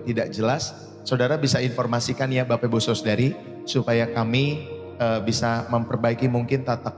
tidak jelas, saudara bisa informasikan ya Bapak Ibu Saudari, supaya kami bisa memperbaiki mungkin tata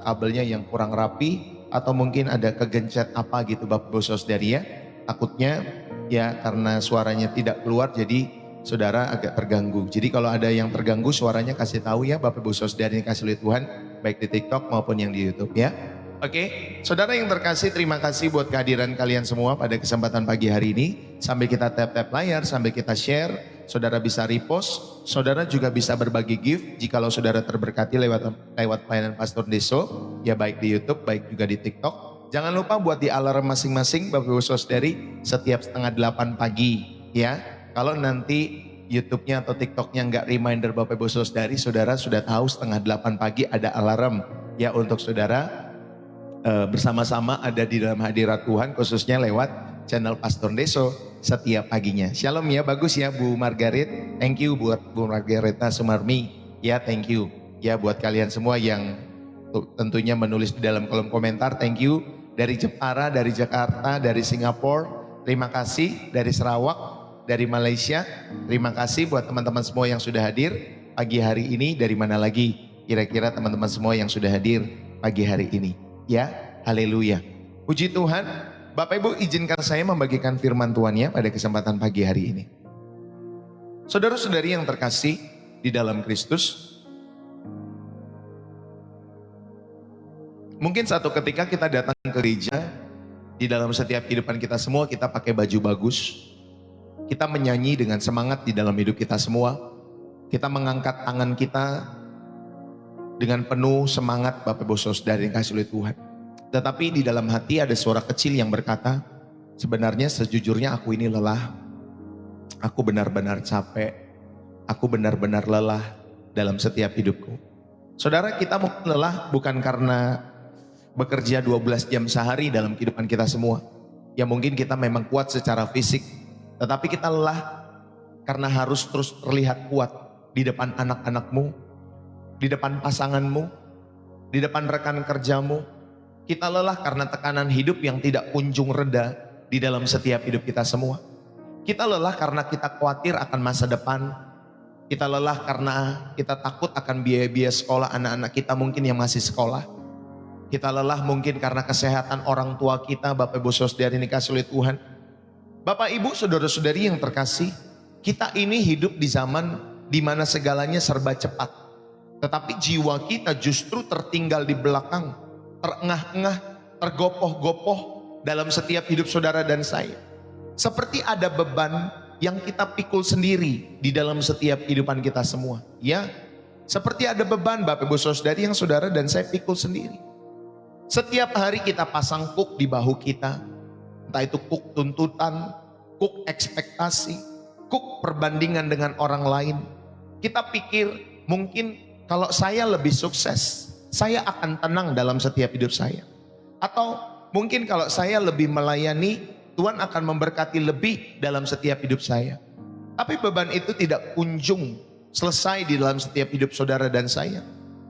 kabelnya yang kurang rapi, atau mungkin ada kegencet apa gitu Bapak Ibu Saudari ya. Takutnya ya karena suaranya tidak keluar jadi saudara agak terganggu. Jadi kalau ada yang terganggu suaranya kasih tahu ya Bapak Ibu Saudari, kasih oleh Tuhan baik di TikTok maupun yang di YouTube ya. Oke, saudara yang terkasih, terima kasih buat kehadiran kalian semua pada kesempatan pagi hari ini. Sambil kita tap-tap layar, sambil kita share, saudara bisa repost, saudara juga bisa berbagi gift jikalau saudara terberkati lewat pelayanan Pastor Deso, ya baik di YouTube, baik juga di TikTok. Jangan lupa buat di alarm masing-masing Bapak Ibu Saudari setiap setengah 8 pagi ya. Kalau nanti YouTube-nya atau TikTok-nya nggak reminder Bapak Ibu Saudari, saudara sudah tahu setengah 8 pagi ada alarm ya untuk saudara bersama-sama ada di dalam hadirat Tuhan, khususnya lewat channel Pastor Deso setiap paginya. Shalom ya, bagus ya Bu Margaret. Thank you buat Bu Margareta Sumarmi. Ya thank you. Ya buat kalian semua yang tentunya menulis di dalam kolom komentar, thank you. Dari Jepara, dari Jakarta, dari Singapura, terima kasih. Dari Sarawak, dari Malaysia, terima kasih buat teman-teman semua yang sudah hadir pagi hari ini. Dari mana lagi kira-kira teman-teman semua yang sudah hadir pagi hari ini? Ya, haleluya. Puji Tuhan. Bapak Ibu izinkan saya membagikan firman Tuhan ya pada kesempatan pagi hari ini. Saudara-saudari yang terkasih di dalam Kristus, mungkin satu ketika kita datang ke gereja, di dalam setiap kehidupan kita semua kita pakai baju bagus, kita menyanyi dengan semangat di dalam hidup kita semua, kita mengangkat tangan kita dengan penuh semangat Bapak Ibu Saudara yang kasih oleh Tuhan. Tetapi di dalam hati ada suara kecil yang berkata, sebenarnya sejujurnya aku ini lelah, aku benar-benar capek, aku benar-benar lelah dalam setiap hidupku. Saudara, kita mungkin lelah bukan karena bekerja 12 jam sehari dalam kehidupan kita semua. Ya mungkin kita memang kuat secara fisik, tetapi kita lelah karena harus terus terlihat kuat di depan anak-anakmu, di depan pasanganmu, di depan rekan kerjamu. Kita lelah karena tekanan hidup yang tidak kunjung reda di dalam setiap hidup kita semua. Kita lelah karena kita khawatir akan masa depan. Kita lelah karena kita takut akan biaya-biaya sekolah anak-anak kita mungkin yang masih sekolah. Kita lelah mungkin karena kesehatan orang tua kita, Bapak Ibu Saudari ini kasih oleh Tuhan. Bapak Ibu saudara-saudari yang terkasih, kita ini hidup di zaman di mana segalanya serba cepat. Tetapi jiwa kita justru tertinggal di belakang, terengah-engah, tergopoh-gopoh dalam setiap hidup saudara dan saya. Seperti ada beban yang kita pikul sendiri di dalam setiap kehidupan kita semua. Ya, seperti ada beban Bapak Ibu Saudari yang saudara dan saya pikul sendiri. Setiap hari kita pasang kuk di bahu kita. Entah itu kuk tuntutan, kuk ekspektasi, kuk perbandingan dengan orang lain. Kita pikir mungkin kalau saya lebih sukses, saya akan tenang dalam setiap hidup saya. Atau mungkin kalau saya lebih melayani, Tuhan akan memberkati lebih dalam setiap hidup saya. Tapi beban itu tidak kunjung selesai di dalam setiap hidup saudara dan saya.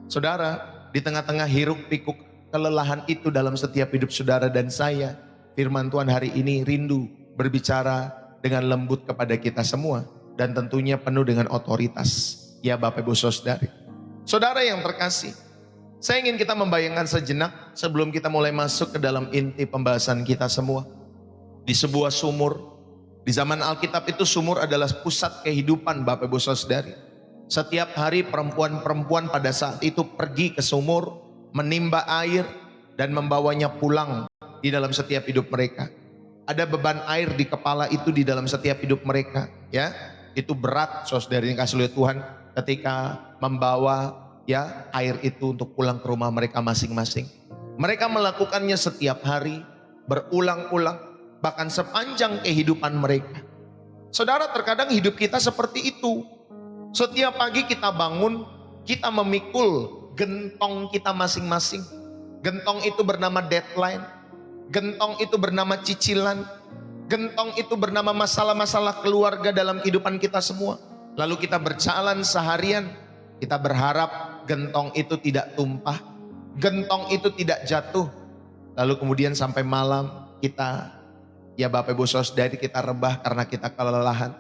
Saudara, di tengah-tengah hiruk pikuk kelelahan itu dalam setiap hidup saudara dan saya, firman Tuhan hari ini rindu berbicara dengan lembut kepada kita semua. Dan tentunya penuh dengan otoritas. Ya Bapak Ibu Saudari. Saudara yang terkasih, saya ingin kita membayangkan sejenak sebelum kita mulai masuk ke dalam inti pembahasan kita semua. Di sebuah sumur, di zaman Alkitab itu sumur adalah pusat kehidupan Bapak Ibu Saudari. Setiap hari perempuan-perempuan pada saat itu pergi ke sumur, menimba air dan membawanya pulang di dalam setiap hidup mereka. Ada beban air di kepala itu di dalam setiap hidup mereka, ya. Itu berat saudari yang kasih oleh Tuhan ketika membawa ya air itu untuk pulang ke rumah mereka masing-masing. Mereka melakukannya setiap hari, berulang-ulang, bahkan sepanjang kehidupan mereka. Saudara, terkadang hidup kita seperti itu. Setiap pagi kita bangun, kita memikul gentong kita masing-masing. Gentong itu bernama deadline, gentong itu bernama cicilan, gentong itu bernama masalah-masalah keluarga dalam kehidupan kita semua. Lalu kita berjalan seharian, kita berharap gentong itu tidak tumpah, gentong itu tidak jatuh. Lalu kemudian sampai malam kita Ya Bapak Ibu Saudari, kita rebah karena kita kelelahan.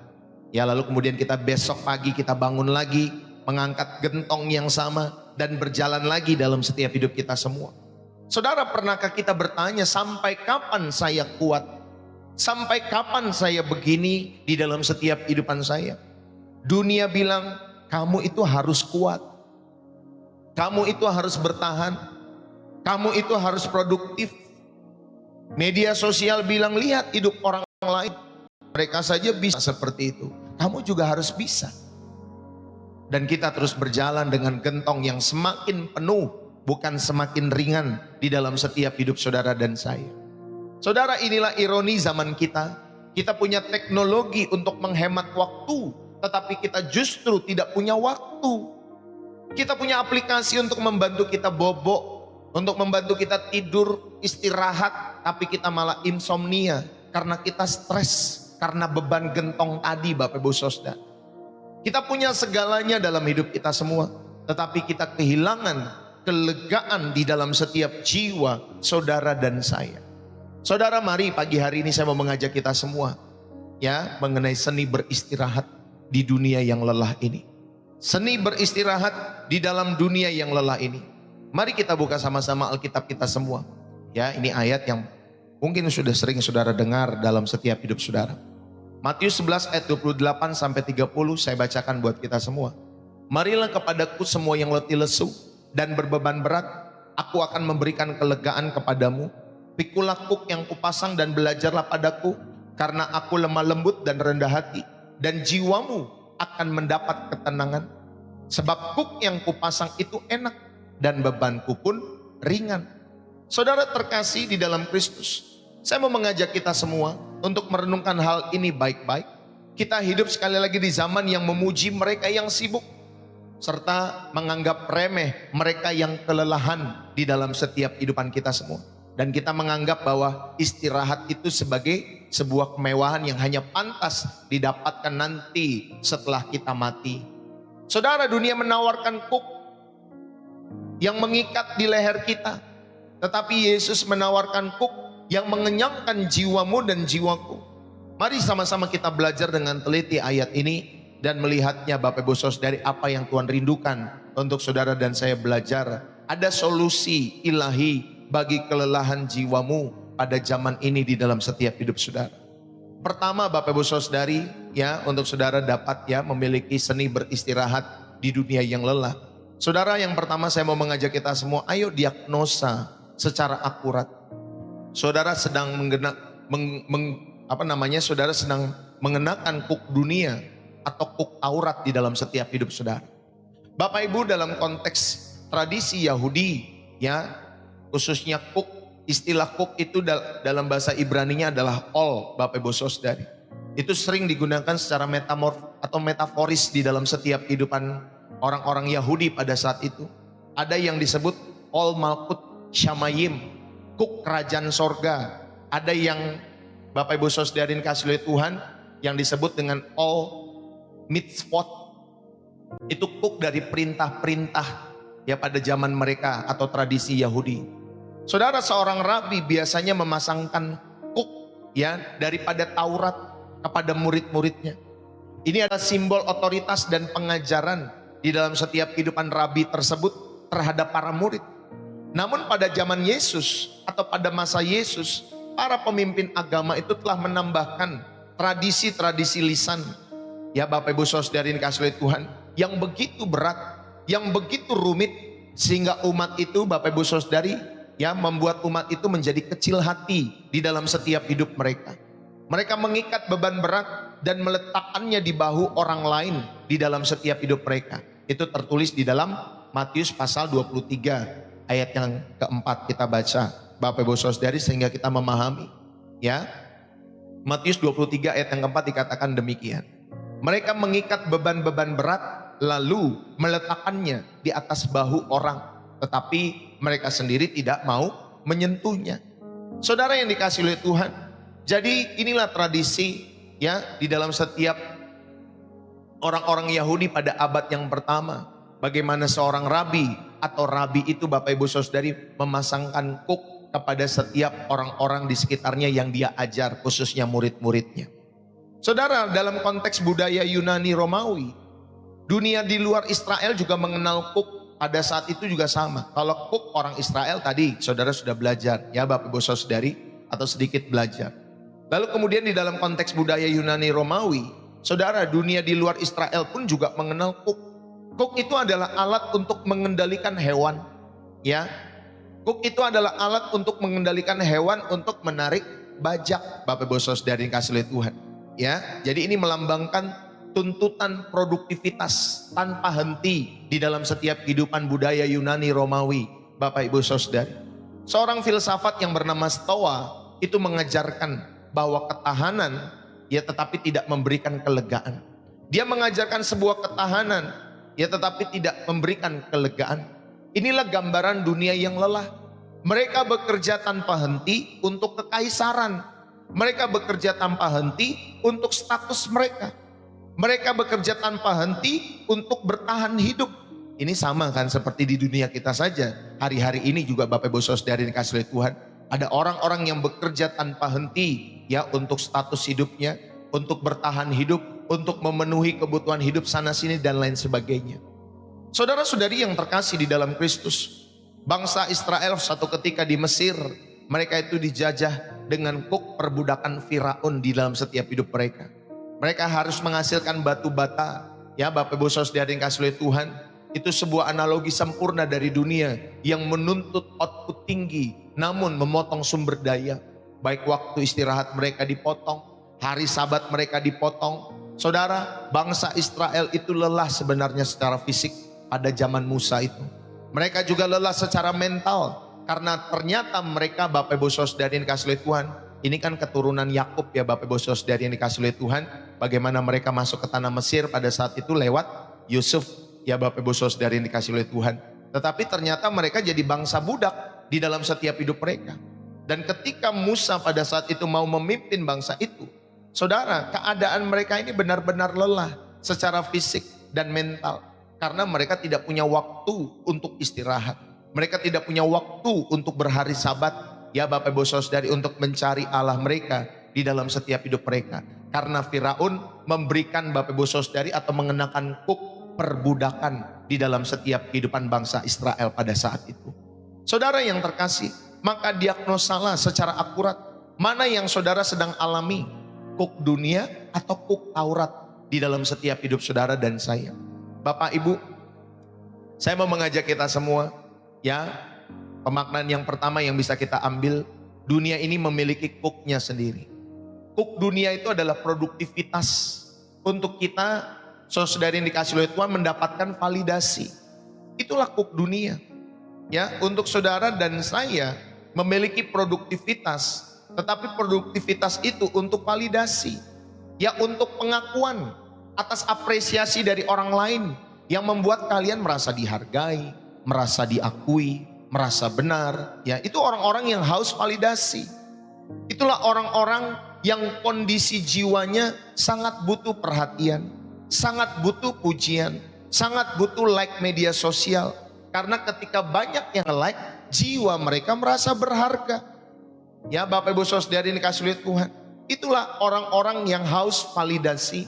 Ya lalu kemudian kita besok pagi kita bangun lagi, mengangkat gentong yang sama dan berjalan lagi dalam setiap hidup kita semua. Saudara, pernahkah kita bertanya, sampai kapan saya kuat? Sampai kapan saya begini di dalam setiap kehidupan saya? Dunia bilang, kamu itu harus kuat. Kamu itu harus bertahan. Kamu itu harus produktif. Media sosial bilang, lihat hidup orang lain. Mereka saja bisa seperti itu. Kamu juga harus bisa. Dan kita terus berjalan dengan gentong yang semakin penuh, bukan semakin ringan di dalam setiap hidup saudara dan saya. Saudara, inilah ironi zaman kita. Kita punya teknologi untuk menghemat waktu, tetapi kita justru tidak punya waktu. Kita punya aplikasi untuk membantu kita bobok, untuk membantu kita tidur, istirahat, tapi kita malah insomnia karena kita stres, karena beban gentong tadi Bapak Ibu Saudara. Kita punya segalanya dalam hidup kita semua, tetapi kita kehilangan kelegaan di dalam setiap jiwa saudara dan saya. Saudara, mari pagi hari ini saya mau mengajak kita semua ya mengenai seni beristirahat di dunia yang lelah ini. Seni beristirahat di dalam dunia yang lelah ini. Mari kita buka sama-sama Alkitab kita semua. Ya, ini ayat yang mungkin sudah sering saudara dengar dalam setiap hidup saudara. Matius 11 ayat 28 sampai 30 saya bacakan buat kita semua. Marilah kepadaku semua yang letih lesu dan berbeban berat, aku akan memberikan kelegaan kepadamu. Pikulah kuk yang kupasang dan belajarlah padaku, karena aku lemah lembut dan rendah hati, dan jiwamu akan mendapat ketenangan. Sebab kuk yang kupasang itu enak dan bebanku pun ringan. Saudara terkasih di dalam Kristus, saya mau mengajak kita semua untuk merenungkan hal ini baik-baik. Kita hidup sekali lagi di zaman yang memuji mereka yang sibuk, serta menganggap remeh mereka yang kelelahan di dalam setiap kehidupan kita semua. Dan kita menganggap bahwa istirahat itu sebagai sebuah kemewahan yang hanya pantas didapatkan nanti setelah kita mati. Saudara, dunia menawarkan kuk yang mengikat di leher kita, tetapi Yesus menawarkan kuk yang mengenyangkan jiwamu dan jiwaku. Mari sama-sama kita belajar dengan teliti ayat ini dan melihatnya Bapak Ibu Saudari, apa yang Tuhan rindukan untuk saudara dan saya belajar. Ada solusi ilahi bagi kelelahan jiwamu pada zaman ini di dalam setiap hidup saudara. Pertama Bapak Ibu Saudari, ya, untuk saudara dapat ya memiliki seni beristirahat di dunia yang lelah. Saudara, yang pertama saya mau mengajak kita semua, ayo diagnosa secara akurat. Saudara sedang saudara sedang mengenakan kuk dunia atau kuk aurat di dalam setiap hidup saudara. Bapak Ibu, dalam konteks tradisi Yahudi, ya, khususnya kuk, istilah kuk itu dalam bahasa Ibraninya adalah ol, Bapak Ibu Saudari. Itu sering digunakan secara metaforis di dalam setiap kehidupan orang-orang Yahudi pada saat itu. Ada yang disebut ol malkut syamayim, kuk kerajaan sorga. Ada yang Bapak Ibu Saudari kasih oleh Tuhan yang disebut dengan ol mitzvot. Itu kuk dari perintah-perintah ya pada zaman mereka atau tradisi Yahudi. Saudara, seorang rabi biasanya memasangkan kuk ya daripada Taurat kepada murid-muridnya. Ini adalah simbol otoritas dan pengajaran di dalam setiap kehidupan rabi tersebut terhadap para murid. Namun pada zaman Yesus atau pada masa Yesus, para pemimpin agama itu telah menambahkan tradisi-tradisi lisan, ya Bapak Ibu Saudari dikasih oleh Tuhan, yang begitu berat, yang begitu rumit, sehingga umat itu Bapak Ibu Saudari ya membuat umat itu menjadi kecil hati di dalam setiap hidup mereka. Mereka mengikat beban berat dan meletakkannya di bahu orang lain di dalam setiap hidup mereka. Itu tertulis di dalam Matius pasal 23 ayat yang keempat, kita baca Bapak Ibu Saudari sehingga kita memahami ya. Matius 23 ayat yang keempat dikatakan demikian. Mereka mengikat beban-beban berat lalu meletakkannya di atas bahu orang, tetapi mereka sendiri tidak mau menyentuhnya. Saudara yang dikasih oleh Tuhan, jadi inilah tradisi ya di dalam setiap orang-orang Yahudi pada abad yang pertama. Bagaimana seorang rabi atau rabi itu Bapak Ibu Saudari memasangkan kuk kepada setiap orang-orang di sekitarnya yang dia ajar, khususnya murid-muridnya. Saudara, dalam konteks budaya Yunani Romawi, dunia di luar Israel juga mengenal cook. Pada saat itu juga sama. Kalau cook orang Israel tadi, saudara sudah belajar ya Bapak Ibu Saudari, atau sedikit belajar. Lalu kemudian di dalam konteks budaya Yunani Romawi, saudara, dunia di luar Israel pun juga mengenal cook. Cook itu adalah alat untuk mengendalikan hewan, ya. Cook itu adalah alat untuk mengendalikan hewan untuk menarik bajak, Bapak Ibu Saudari yang kasih oleh Tuhan. Ya, jadi ini melambangkan tuntutan produktivitas tanpa henti di dalam setiap kehidupan budaya Yunani Romawi, Bapak Ibu Saudari. Seorang filsafat yang bernama Stoa itu mengajarkan bahwa ketahanan ya tetapi tidak memberikan kelegaan. Dia mengajarkan sebuah ketahanan ya tetapi tidak memberikan kelegaan. Inilah gambaran dunia yang lelah. Mereka bekerja tanpa henti untuk kekaisaran. Mereka bekerja tanpa henti untuk status mereka. Mereka bekerja tanpa henti untuk bertahan hidup. Ini sama kan seperti di dunia kita saja. Hari-hari ini juga Bapak Ibu Saudari dikasih oleh Tuhan. Ada orang-orang yang bekerja tanpa henti ya untuk status hidupnya, untuk bertahan hidup, untuk memenuhi kebutuhan hidup sana sini dan lain sebagainya. Saudara-saudari yang terkasih di dalam Kristus, bangsa Israel satu ketika di Mesir, mereka itu dijajah dengan kuk perbudakan Firaun di dalam setiap hidup mereka. Mereka harus menghasilkan batu bata. Ya Bapak Ibu Saudara yang kasih oleh Tuhan, itu sebuah analogi sempurna dari dunia yang menuntut output tinggi, namun memotong sumber daya. Baik waktu istirahat mereka dipotong, hari sabat mereka dipotong. Saudara, bangsa Israel itu lelah sebenarnya secara fisik pada zaman Musa itu. Mereka juga lelah secara mental. Karena ternyata mereka Bapak Ibu Saudara yang dikasih oleh Tuhan, ini kan keturunan Yakub ya Bapak Ibu Saudara yang dikasih oleh Tuhan. Bagaimana mereka masuk ke tanah Mesir pada saat itu lewat Yusuf ya Bapak Ibu Saudara yang dikasih oleh Tuhan. Tetapi ternyata mereka jadi bangsa budak di dalam setiap hidup mereka. Dan ketika Musa pada saat itu mau memimpin bangsa itu, saudara, keadaan mereka ini benar-benar lelah secara fisik dan mental. Karena mereka tidak punya waktu untuk istirahat. Mereka tidak punya waktu untuk berhari sabat, ya Bapak Ibu Saudari, untuk mencari Allah mereka di dalam setiap hidup mereka. Karena Firaun memberikan Bapak Ibu Saudari atau mengenakan kuk perbudakan di dalam setiap kehidupan bangsa Israel pada saat itu. Saudara yang terkasih, maka diagnosalah secara akurat mana yang saudara sedang alami, kuk dunia atau kuk Taurat di dalam setiap hidup saudara dan saya. Bapak Ibu, saya mau mengajak kita semua, ya, pemaknaan yang pertama yang bisa kita ambil, dunia ini memiliki kuknya sendiri. Kuk dunia itu adalah produktivitas untuk kita, saudara yang dikasih oleh Tuhan, mendapatkan validasi. Itulah kuk dunia. Ya, untuk saudara dan saya memiliki produktivitas, tetapi produktivitas itu untuk validasi. Ya, untuk pengakuan atas apresiasi dari orang lain yang membuat kalian merasa dihargai, merasa diakui, merasa benar. Ya, itu orang-orang yang haus validasi. Itulah orang-orang yang kondisi jiwanya sangat butuh perhatian, sangat butuh pujian, sangat butuh like media sosial. Karena ketika banyak yang like, jiwa mereka merasa berharga. Ya Bapak Ibu Saudara yang dikasih oleh Tuhan, itulah orang-orang yang haus validasi.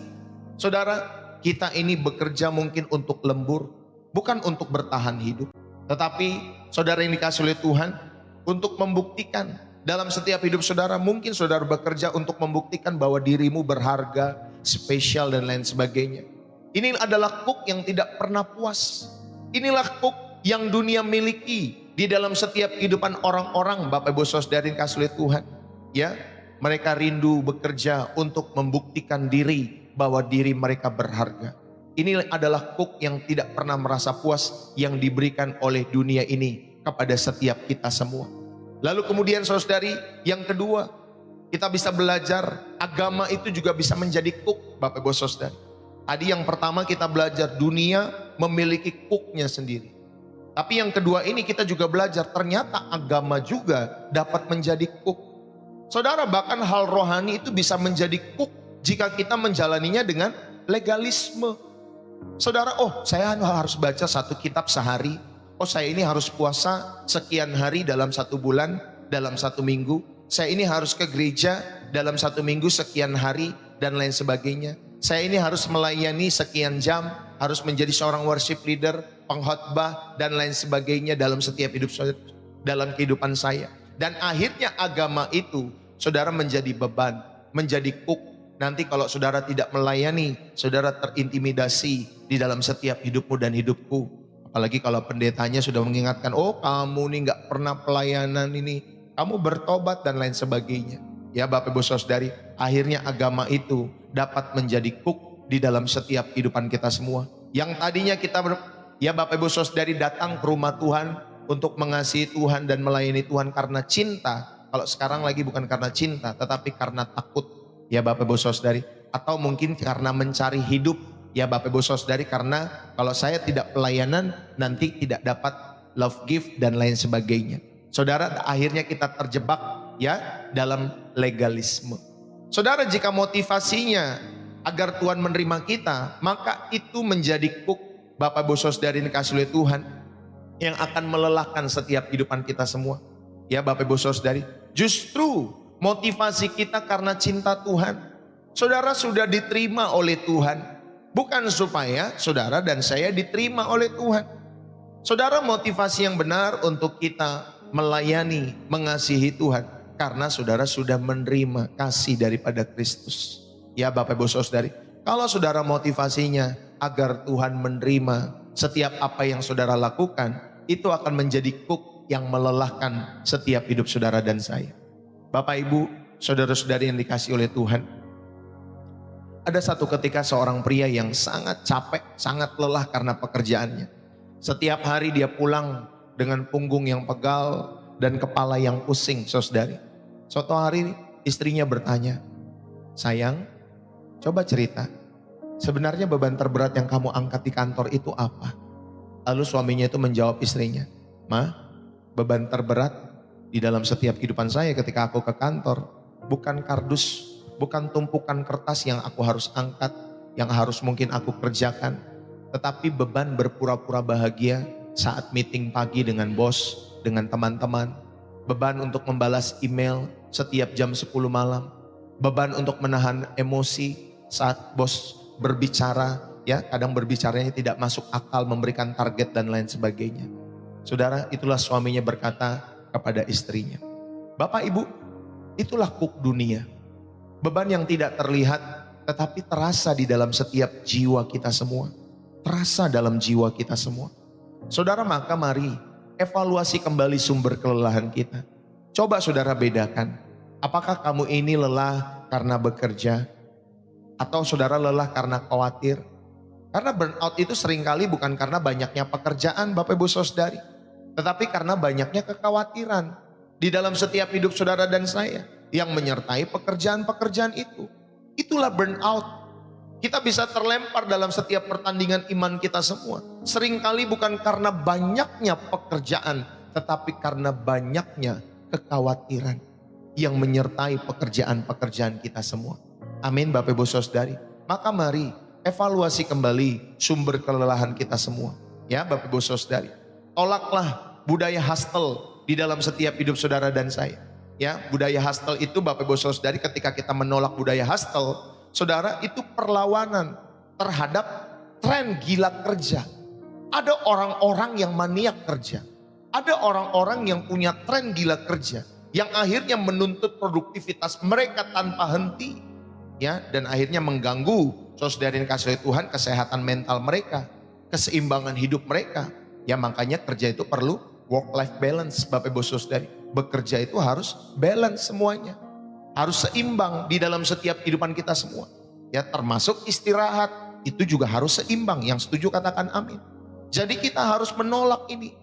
Saudara, kita ini bekerja mungkin untuk lembur, bukan untuk bertahan hidup. Tetapi saudara yang dikasih oleh Tuhan, untuk membuktikan dalam setiap hidup saudara, mungkin saudara bekerja untuk membuktikan bahwa dirimu berharga, spesial dan lain sebagainya. Ini adalah kuk yang tidak pernah puas. Inilah kuk yang dunia miliki di dalam setiap kehidupan orang-orang, Bapak Ibu Saudara yang dikasih oleh Tuhan. Ya, mereka rindu bekerja untuk membuktikan diri bahwa diri mereka berharga. Ini adalah kuk yang tidak pernah merasa puas yang diberikan oleh dunia ini kepada setiap kita semua. Lalu kemudian saudari, yang kedua, kita bisa belajar agama itu juga bisa menjadi kuk, Bapak Ibu Saudari. Tadi yang pertama kita belajar dunia memiliki kuknya sendiri. Tapi yang kedua ini kita juga belajar ternyata agama juga dapat menjadi kuk. Saudara, bahkan hal rohani itu bisa menjadi kuk jika kita menjalaninya dengan legalisme. Saudara, oh saya harus baca satu kitab sehari. Oh saya ini harus puasa sekian hari dalam satu bulan. dalam satu minggu. Saya ini harus ke gereja dalam satu minggu sekian hari dan lain sebagainya. Saya ini harus melayani sekian jam, harus menjadi seorang worship leader, pengkhotbah dan lain sebagainya dalam setiap hidup dalam kehidupan saya. Dan akhirnya agama itu saudara menjadi beban, menjadi kuk. Nanti kalau saudara tidak melayani, saudara terintimidasi di dalam setiap hidupmu dan hidupku. Apalagi kalau pendetanya sudah mengingatkan, oh kamu nih gak pernah pelayanan ini, kamu bertobat dan lain sebagainya. Ya Bapak Ibu Saudari, akhirnya agama itu dapat menjadi kuk di dalam setiap kehidupan kita semua. Yang tadinya kita ya Bapak Ibu Saudari datang ke rumah Tuhan untuk mengasihi Tuhan dan melayani Tuhan karena cinta. Kalau sekarang lagi bukan karena cinta, tetapi karena takut. Ya Bapak Ibu Saudari, atau mungkin karena mencari hidup. Ya Bapak Ibu Saudari, karena kalau saya tidak pelayanan nanti tidak dapat love gift dan lain sebagainya. Saudara, akhirnya kita terjebak ya dalam legalisme. Saudara, jika motivasinya agar Tuhan menerima kita, maka itu menjadi kuk Bapak Ibu Saudari yang dikasihi oleh Tuhan yang akan melelahkan setiap kehidupan kita semua. Ya Bapak Ibu Saudari, justru motivasi kita karena cinta Tuhan. Saudara sudah diterima oleh Tuhan. Bukan supaya saudara dan saya diterima oleh Tuhan. Saudara, motivasi yang benar untuk kita melayani, mengasihi Tuhan. Karena saudara sudah menerima kasih daripada Kristus. Ya Bapak Ibu Saudari, kalau saudara motivasinya agar Tuhan menerima setiap apa yang saudara lakukan, itu akan menjadi kuk yang melelahkan setiap hidup saudara dan saya. Bapak Ibu, saudara-saudari yang dikasihi oleh Tuhan. Ada satu ketika seorang pria yang sangat capek, sangat lelah karena pekerjaannya. Setiap hari dia pulang dengan punggung yang pegal dan kepala yang pusing, saudari. Suatu hari istrinya bertanya, sayang, coba cerita, sebenarnya beban terberat yang kamu angkat di kantor itu apa? Lalu suaminya itu menjawab istrinya, Ma, beban terberat di dalam setiap kehidupan saya ketika aku ke kantor bukan kardus, bukan tumpukan kertas yang aku harus angkat, yang harus mungkin aku kerjakan. Tetapi beban berpura-pura bahagia saat meeting pagi dengan bos, dengan teman-teman. Beban untuk membalas email setiap jam 10 malam. Beban untuk menahan emosi saat bos berbicara. Ya, kadang berbicaranya tidak masuk akal, memberikan target dan lain sebagainya. Saudara, itulah suaminya berkata kepada istrinya, Bapak Ibu, itulah kuk dunia. Beban yang tidak terlihat tetapi terasa di dalam setiap jiwa kita semua. Terasa dalam jiwa kita semua. Saudara, maka mari evaluasi kembali sumber kelelahan kita. Coba saudara bedakan. Apakah kamu ini lelah karena bekerja? Atau saudara lelah karena khawatir? Karena burnout itu seringkali bukan karena banyaknya pekerjaan Bapak Ibu Saudari. Tetapi karena banyaknya kekhawatiran di dalam setiap hidup saudara dan saya. Yang menyertai pekerjaan-pekerjaan itu. Itulah burnout. Kita bisa terlempar dalam setiap pertandingan iman kita semua. Seringkali bukan karena banyaknya pekerjaan, tetapi karena banyaknya kekhawatiran yang menyertai pekerjaan-pekerjaan kita semua. Amin Bapak Ibu Saudari. Maka mari evaluasi kembali sumber kelelahan kita semua. Ya Bapak Ibu Saudari. Tolaklah budaya hustle di dalam setiap hidup saudara dan saya. Ya, budaya hustle itu Bapak Ibu Saudari, ketika kita menolak budaya hustle, saudara, itu perlawanan terhadap tren gila kerja. Ada orang-orang yang maniak kerja. Ada orang-orang yang punya tren gila kerja yang akhirnya menuntut produktivitas mereka tanpa henti. Ya, dan akhirnya mengganggu saudara yang dikasihi Tuhan, kesehatan mental mereka, keseimbangan hidup mereka. Ya, makanya kerja itu perlu work life balance Bapak Ibu Saudari. Bekerja itu harus balance semuanya. Harus seimbang di dalam setiap kehidupan kita semua. Ya, termasuk istirahat. Itu juga harus seimbang. Yang setuju katakan amin. Jadi kita harus menolak ini.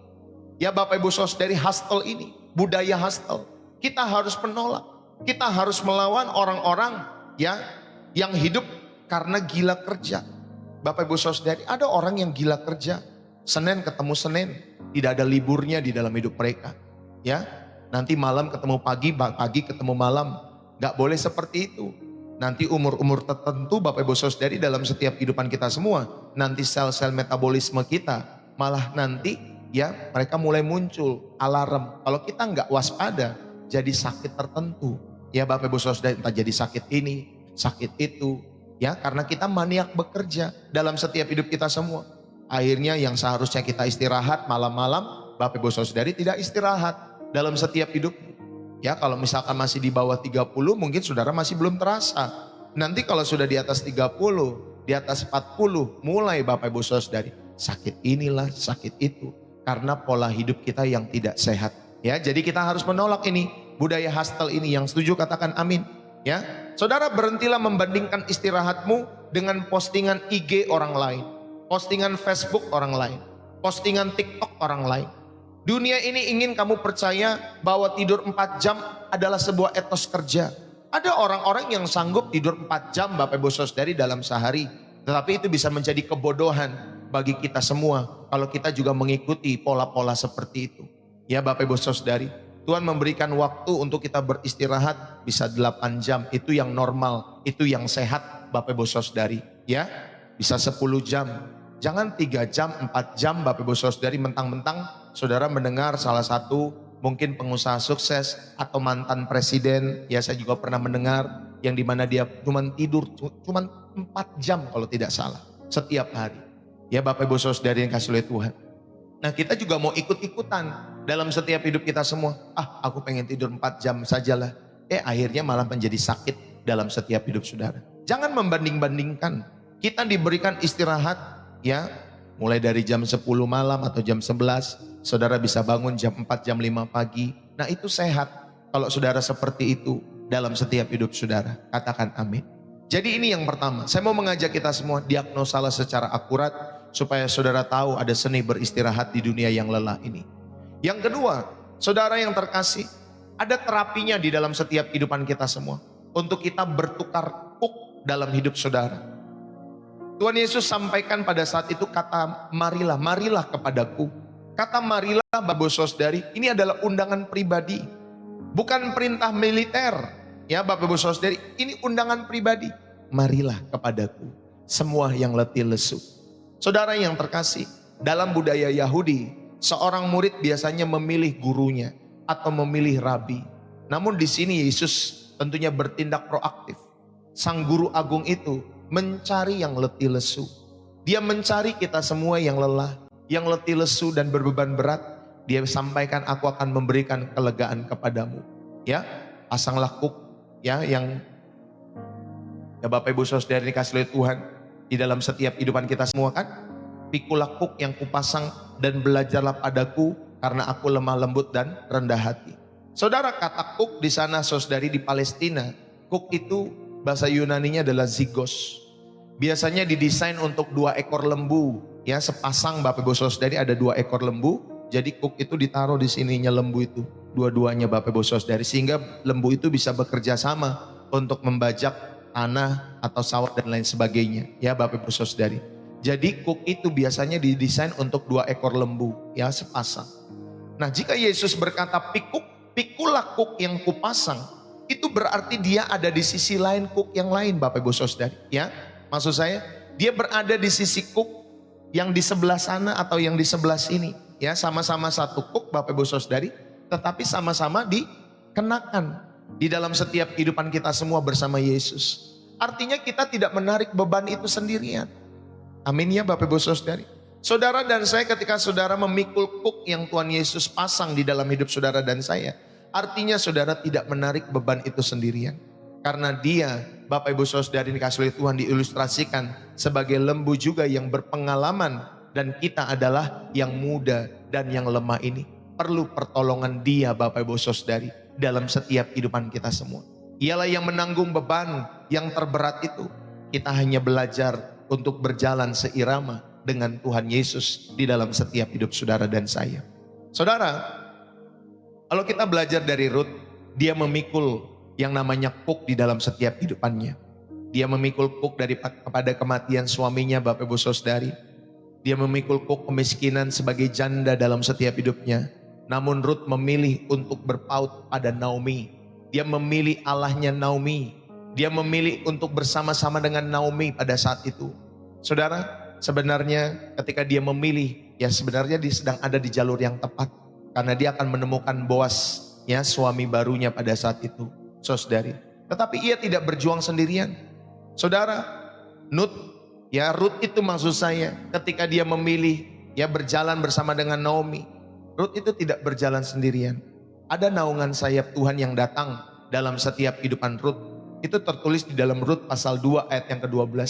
Ya Bapak Ibu Saudari, hustle ini. Budaya hustle. Kita harus menolak. Kita harus melawan orang-orang ya yang hidup karena gila kerja. Bapak Ibu Saudari, ada orang yang gila kerja. Senin ketemu Senin. Tidak ada liburnya di dalam hidup mereka. Ya, nanti malam ketemu pagi, pagi ketemu malam. Gak boleh seperti itu. Nanti umur-umur tertentu Bapak Ibu Saudari dalam setiap kehidupan kita semua. Nanti sel-sel metabolisme kita malah nanti ya mereka mulai muncul alarm. Kalau kita gak waspada, jadi sakit tertentu. Ya Bapak Ibu Saudara, entah jadi sakit ini, sakit itu. Ya, karena kita maniak bekerja dalam setiap hidup kita semua. Akhirnya yang seharusnya kita istirahat malam-malam, Bapak Ibu Saudari tidak istirahat dalam setiap hidup. Ya, kalau misalkan masih di bawah 30 mungkin saudara masih belum terasa. Nanti kalau sudah di atas 30, di atas 40, mulai Bapak Ibu Saudari sakit inilah, sakit itu. Karena pola hidup kita yang tidak sehat. Ya, jadi kita harus menolak ini, budaya hustle ini. Yang setuju katakan amin. Ya, saudara berhentilah membandingkan istirahatmu dengan postingan IG orang lain, postingan Facebook orang lain, postingan TikTok orang lain. Dunia ini ingin kamu percaya bahwa tidur 4 jam adalah sebuah etos kerja. Ada orang-orang yang sanggup tidur 4 jam Bapak Ibu Saudari dalam sehari. Tetapi itu bisa menjadi kebodohan bagi kita semua kalau kita juga mengikuti pola-pola seperti itu. Ya Bapak Ibu Saudari, Tuhan memberikan waktu untuk kita beristirahat bisa 8 jam. Itu yang normal, itu yang sehat Bapak Ibu Saudari. Ya, bisa 10 jam. Jangan 3 jam, 4 jam Bapak Ibu Saudari mentang-mentang saudara mendengar salah satu mungkin pengusaha sukses atau mantan presiden. Ya saya juga pernah mendengar yang dimana dia cuma tidur cuma 4 jam kalau tidak salah setiap hari. Ya Bapak Ibu Saudari yang kasih oleh Tuhan. Nah kita juga mau ikut-ikutan dalam setiap hidup kita semua. Aku pengen tidur 4 jam sajalah. Akhirnya malah menjadi sakit dalam setiap hidup saudara. Jangan membanding-bandingkan. Kita diberikan istirahat ya. Mulai dari jam 10 malam atau jam 11. Saudara bisa bangun jam 4, jam 5 pagi. Nah itu sehat. Kalau saudara seperti itu dalam setiap hidup saudara. Katakan amin. Jadi ini yang pertama. Saya mau mengajak kita semua diagnosalah secara akurat. Supaya saudara tahu ada seni beristirahat di dunia yang lelah ini. Yang kedua, saudara yang terkasih, ada terapinya di dalam setiap kehidupan kita semua. Untuk kita bertukar kuk dalam hidup saudara. Tuhan Yesus sampaikan pada saat itu kata marilah, marilah kepadaku. Kata marilah Bapak Saudari, ini adalah undangan pribadi. Bukan perintah militer. Ya Bapak Ibu Saudari, ini undangan pribadi. Marilah kepadaku, semua yang letih lesu. Saudara yang terkasih, dalam budaya Yahudi, seorang murid biasanya memilih gurunya atau memilih rabi. Namun di sini Yesus tentunya bertindak proaktif. Sang guru agung itu mencari yang letih lesu. Dia mencari kita semua yang lelah, yang letih lesu dan berbeban berat. Dia sampaikan, aku akan memberikan kelegaan kepadamu. Ya, pasanglah kuk ya yang ya Bapak Ibu Saudara dikasih oleh Tuhan. Di dalam setiap kehidupan kita semua kan, pikulah kuk yang kupasang dan belajarlah padaku karena aku lemah lembut dan rendah hati. Saudara, kata kuk di sana saudari di Palestina, kuk itu bahasa Yunaninya adalah zigos. Biasanya didesain untuk 2 ekor lembu, ya sepasang Bapak Ibu Saudari ada 2 ekor lembu. Jadi kuk itu ditaruh di sininya lembu itu, dua-duanya Bapak Ibu Saudari, sehingga lembu itu bisa bekerja sama untuk membajak tanah atau sawah dan lain sebagainya. Ya Bapak Ibu Saudari. Jadi kuk itu biasanya didesain untuk 2 ekor lembu, ya sepasang. Nah jika Yesus berkata pikulah kuk yang kupasang, itu berarti dia ada di sisi lain kuk yang lain Bapak Ibu Saudari. Ya, maksud saya dia berada di sisi kuk yang di sebelah sana atau yang di sebelah sini. Ya, sama-sama satu kuk Bapak Ibu Saudari, tetapi sama-sama dikenakan di dalam setiap kehidupan kita semua bersama Yesus. Artinya kita tidak menarik beban itu sendirian. Amin ya Bapak Ibu Saudari. Saudara dan saya ketika saudara memikul kuk yang Tuhan Yesus pasang di dalam hidup saudara dan saya, artinya saudara tidak menarik beban itu sendirian. Karena dia, Bapak Ibu Saudari dikasih oleh Tuhan, diilustrasikan sebagai lembu juga yang berpengalaman. Dan kita adalah yang muda dan yang lemah ini. Perlu pertolongan dia Bapak Ibu Saudari dalam setiap kehidupan kita semua. Ialah yang menanggung beban yang terberat itu. Kita hanya belajar untuk berjalan seirama dengan Tuhan Yesus di dalam setiap hidup saudara dan saya. Saudara, kalau kita belajar dari Rut, dia memikul yang namanya kuk di dalam setiap kehidupannya. Dia memikul kuk kepada kematian suaminya Bapak Ibu Saudari. Dia memikul kuk kemiskinan sebagai janda dalam setiap hidupnya. Namun Rut memilih untuk berpaut pada Naomi. Dia memilih Allahnya Naomi. Dia memilih untuk bersama-sama dengan Naomi pada saat itu. Saudara, sebenarnya ketika dia memilih, ya sebenarnya dia sedang ada di jalur yang tepat. Karena dia akan menemukan Boaz ya suami barunya pada saat itu, saudari. Tetapi ia tidak berjuang sendirian. Saudara, Ruth itu maksud saya ketika dia memilih ya berjalan bersama dengan Naomi. Ruth itu tidak berjalan sendirian. Ada naungan sayap Tuhan yang datang dalam setiap kehidupan Ruth. Itu tertulis di dalam Ruth pasal 2 ayat yang ke-12.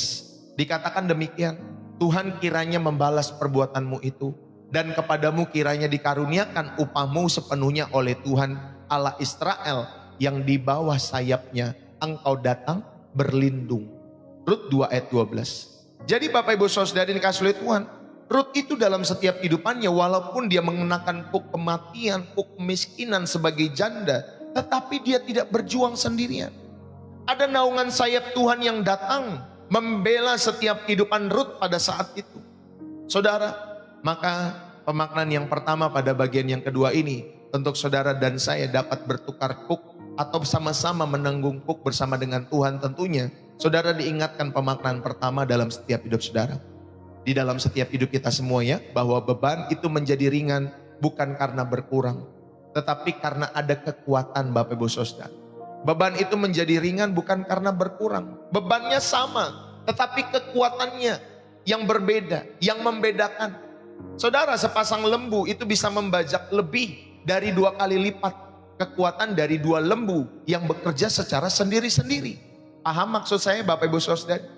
Dikatakan demikian, Tuhan kiranya membalas perbuatanmu itu, dan kepadamu kiranya dikaruniakan upahmu sepenuhnya oleh Tuhan Allah Israel, yang di bawah sayapnya engkau datang berlindung. Rut 2 ayat 12. Jadi Bapak Ibu Saudara dikasih oleh Tuhan, Rut itu dalam setiap kehidupannya walaupun dia mengenakan kuk kematian, kuk kemiskinan sebagai janda, tetapi dia tidak berjuang sendirian. Ada naungan sayap Tuhan yang datang membela setiap kehidupan Rut pada saat itu. Saudara, maka pemaknaan yang pertama pada bagian yang kedua ini, untuk saudara dan saya dapat bertukar kuk atau sama-sama menanggung kuk bersama dengan Tuhan tentunya. Saudara diingatkan pemaknaan pertama dalam setiap hidup saudara. Di dalam setiap hidup kita semua ya, bahwa beban itu menjadi ringan bukan karena berkurang, tetapi karena ada kekuatan Bapak Ibu Saudara. Beban itu menjadi ringan bukan karena berkurang. Bebannya sama, tetapi kekuatannya yang berbeda, yang membedakan. Saudara, sepasang lembu itu bisa membajak lebih dari 2 kali lipat kekuatan dari 2 lembu yang bekerja secara sendiri-sendiri. Paham maksud saya Bapak Ibu Saudara?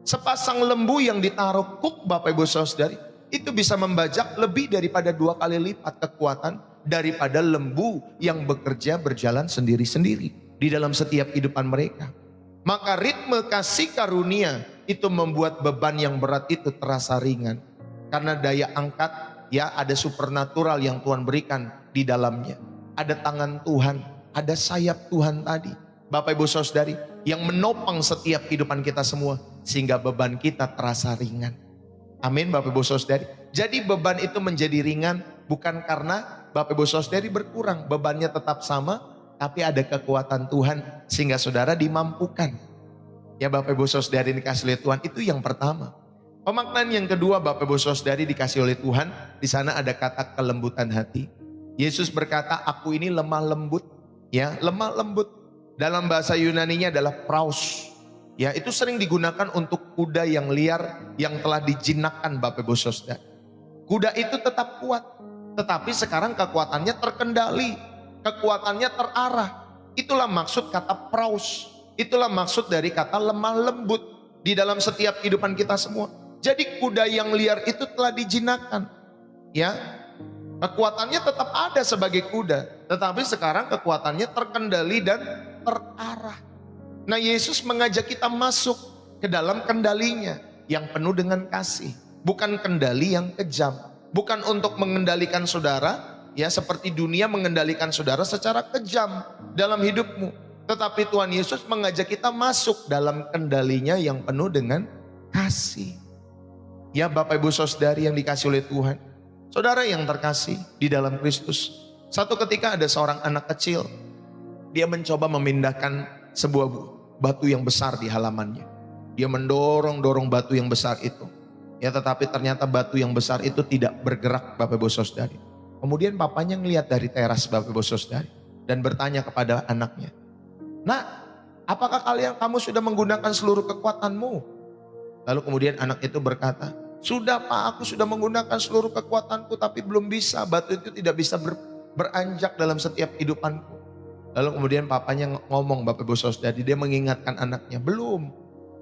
Sepasang lembu yang ditaruh kuk Bapak Ibu Saudara itu bisa membajak lebih daripada 2 kali lipat kekuatan daripada lembu yang bekerja berjalan sendiri-sendiri di dalam setiap kehidupan mereka. Maka ritme kasih karunia itu membuat beban yang berat itu terasa ringan. Karena daya angkat ya, ada supernatural yang Tuhan berikan di dalamnya. Ada tangan Tuhan, ada sayap Tuhan tadi. Bapak Ibu Saudari, yang menopang setiap kehidupan kita semua sehingga beban kita terasa ringan. Amin Bapak Ibu Saudari. Jadi beban itu menjadi ringan bukan karena Bapak Ibu Saudari berkurang, bebannya tetap sama, tapi ada kekuatan Tuhan sehingga saudara dimampukan. Ya Bapak Ibu Saudari dikasih oleh Tuhan, itu yang pertama. Pemaknaan yang kedua Bapak Ibu Saudari dikasih oleh Tuhan, di sana ada kata kelembutan hati. Yesus berkata, aku ini lemah lembut. Ya, lemah lembut. Dalam bahasa Yunaninya adalah praus. Ya, itu sering digunakan untuk kuda yang liar yang telah dijinakkan Bapak Ibu Saudara. Kuda itu tetap kuat, tetapi sekarang kekuatannya terkendali, kekuatannya terarah. Itulah maksud kata praus. Itulah maksud dari kata lemah lembut di dalam setiap kehidupan kita semua. Jadi kuda yang liar itu telah dijinakkan. Ya, kekuatannya tetap ada sebagai kuda, tetapi sekarang kekuatannya terkendali dan terarah. Nah, Yesus mengajak kita masuk ke dalam kendalinya yang penuh dengan kasih. Bukan kendali yang kejam. Bukan untuk mengendalikan saudara, ya seperti dunia mengendalikan saudara secara kejam dalam hidupmu. Tetapi Tuhan Yesus mengajak kita masuk dalam kendalinya yang penuh dengan kasih. Ya Bapak Ibu Saudari yang dikasih oleh Tuhan. Saudara yang terkasih di dalam Kristus. Satu ketika ada seorang anak kecil. Dia mencoba memindahkan sebuah batu yang besar di halamannya. Dia mendorong-dorong batu yang besar itu. Ya tetapi ternyata batu yang besar itu tidak bergerak Bapak Ibu Saudari. Kemudian papanya ngelihat dari teras Bapak Ibu Saudari. Dan bertanya kepada anaknya. Nah, apakah kamu sudah menggunakan seluruh kekuatanmu? Lalu kemudian anak itu berkata, sudah Pak, aku sudah menggunakan seluruh kekuatanku tapi belum bisa. Batu itu tidak bisa beranjak dalam setiap kehidupanku. Lalu kemudian papanya ngomong Bapak Ibu Saudari, dia mengingatkan anaknya, belum.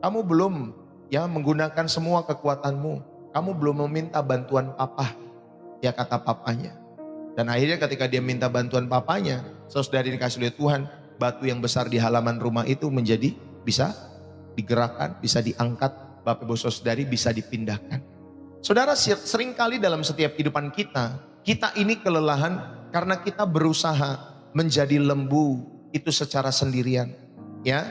Kamu belum ya menggunakan semua kekuatanmu. Kamu belum meminta bantuan papa. Ya kata papanya. Dan akhirnya ketika dia minta bantuan papanya, saudari dikasih oleh Tuhan, batu yang besar di halaman rumah itu menjadi bisa digerakkan, bisa diangkat, Bapak Ibu Saudari bisa dipindahkan. Saudara, seringkali dalam setiap kehidupan kita ini kelelahan karena kita berusaha menjadi lembu itu secara sendirian. Ya,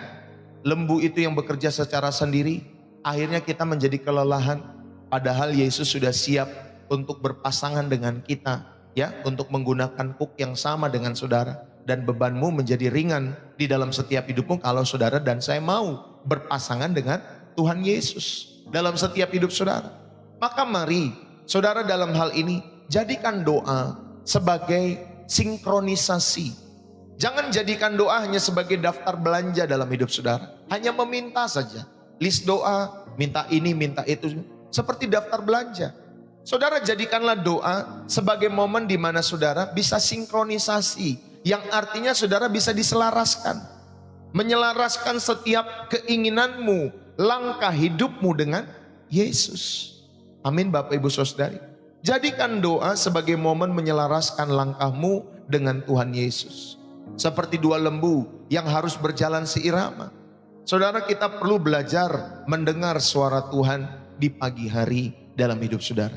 lembu itu yang bekerja secara sendiri, akhirnya kita menjadi kelelahan. Padahal Yesus sudah siap untuk berpasangan dengan kita. Ya, untuk menggunakan kuk yang sama dengan saudara. Dan bebanmu menjadi ringan di dalam setiap hidupmu kalau saudara dan saya mau berpasangan dengan Tuhan Yesus dalam setiap hidup saudara. Maka mari saudara dalam hal ini jadikan doa sebagai sinkronisasi Jangan jadikan doa hanya sebagai daftar belanja dalam hidup saudara. Hanya meminta saja. List doa, minta ini, minta itu. Seperti daftar belanja. Saudara jadikanlah doa sebagai momen di mana saudara bisa sinkronisasi. Yang artinya saudara bisa diselaraskan. Menyelaraskan setiap keinginanmu, langkah hidupmu dengan Yesus. Amin Bapak Ibu Saudari. Jadikan doa sebagai momen menyelaraskan langkahmu dengan Tuhan Yesus. Seperti dua lembu yang harus berjalan seirama. Saudara, kita perlu belajar mendengar suara Tuhan di pagi hari dalam hidup saudara.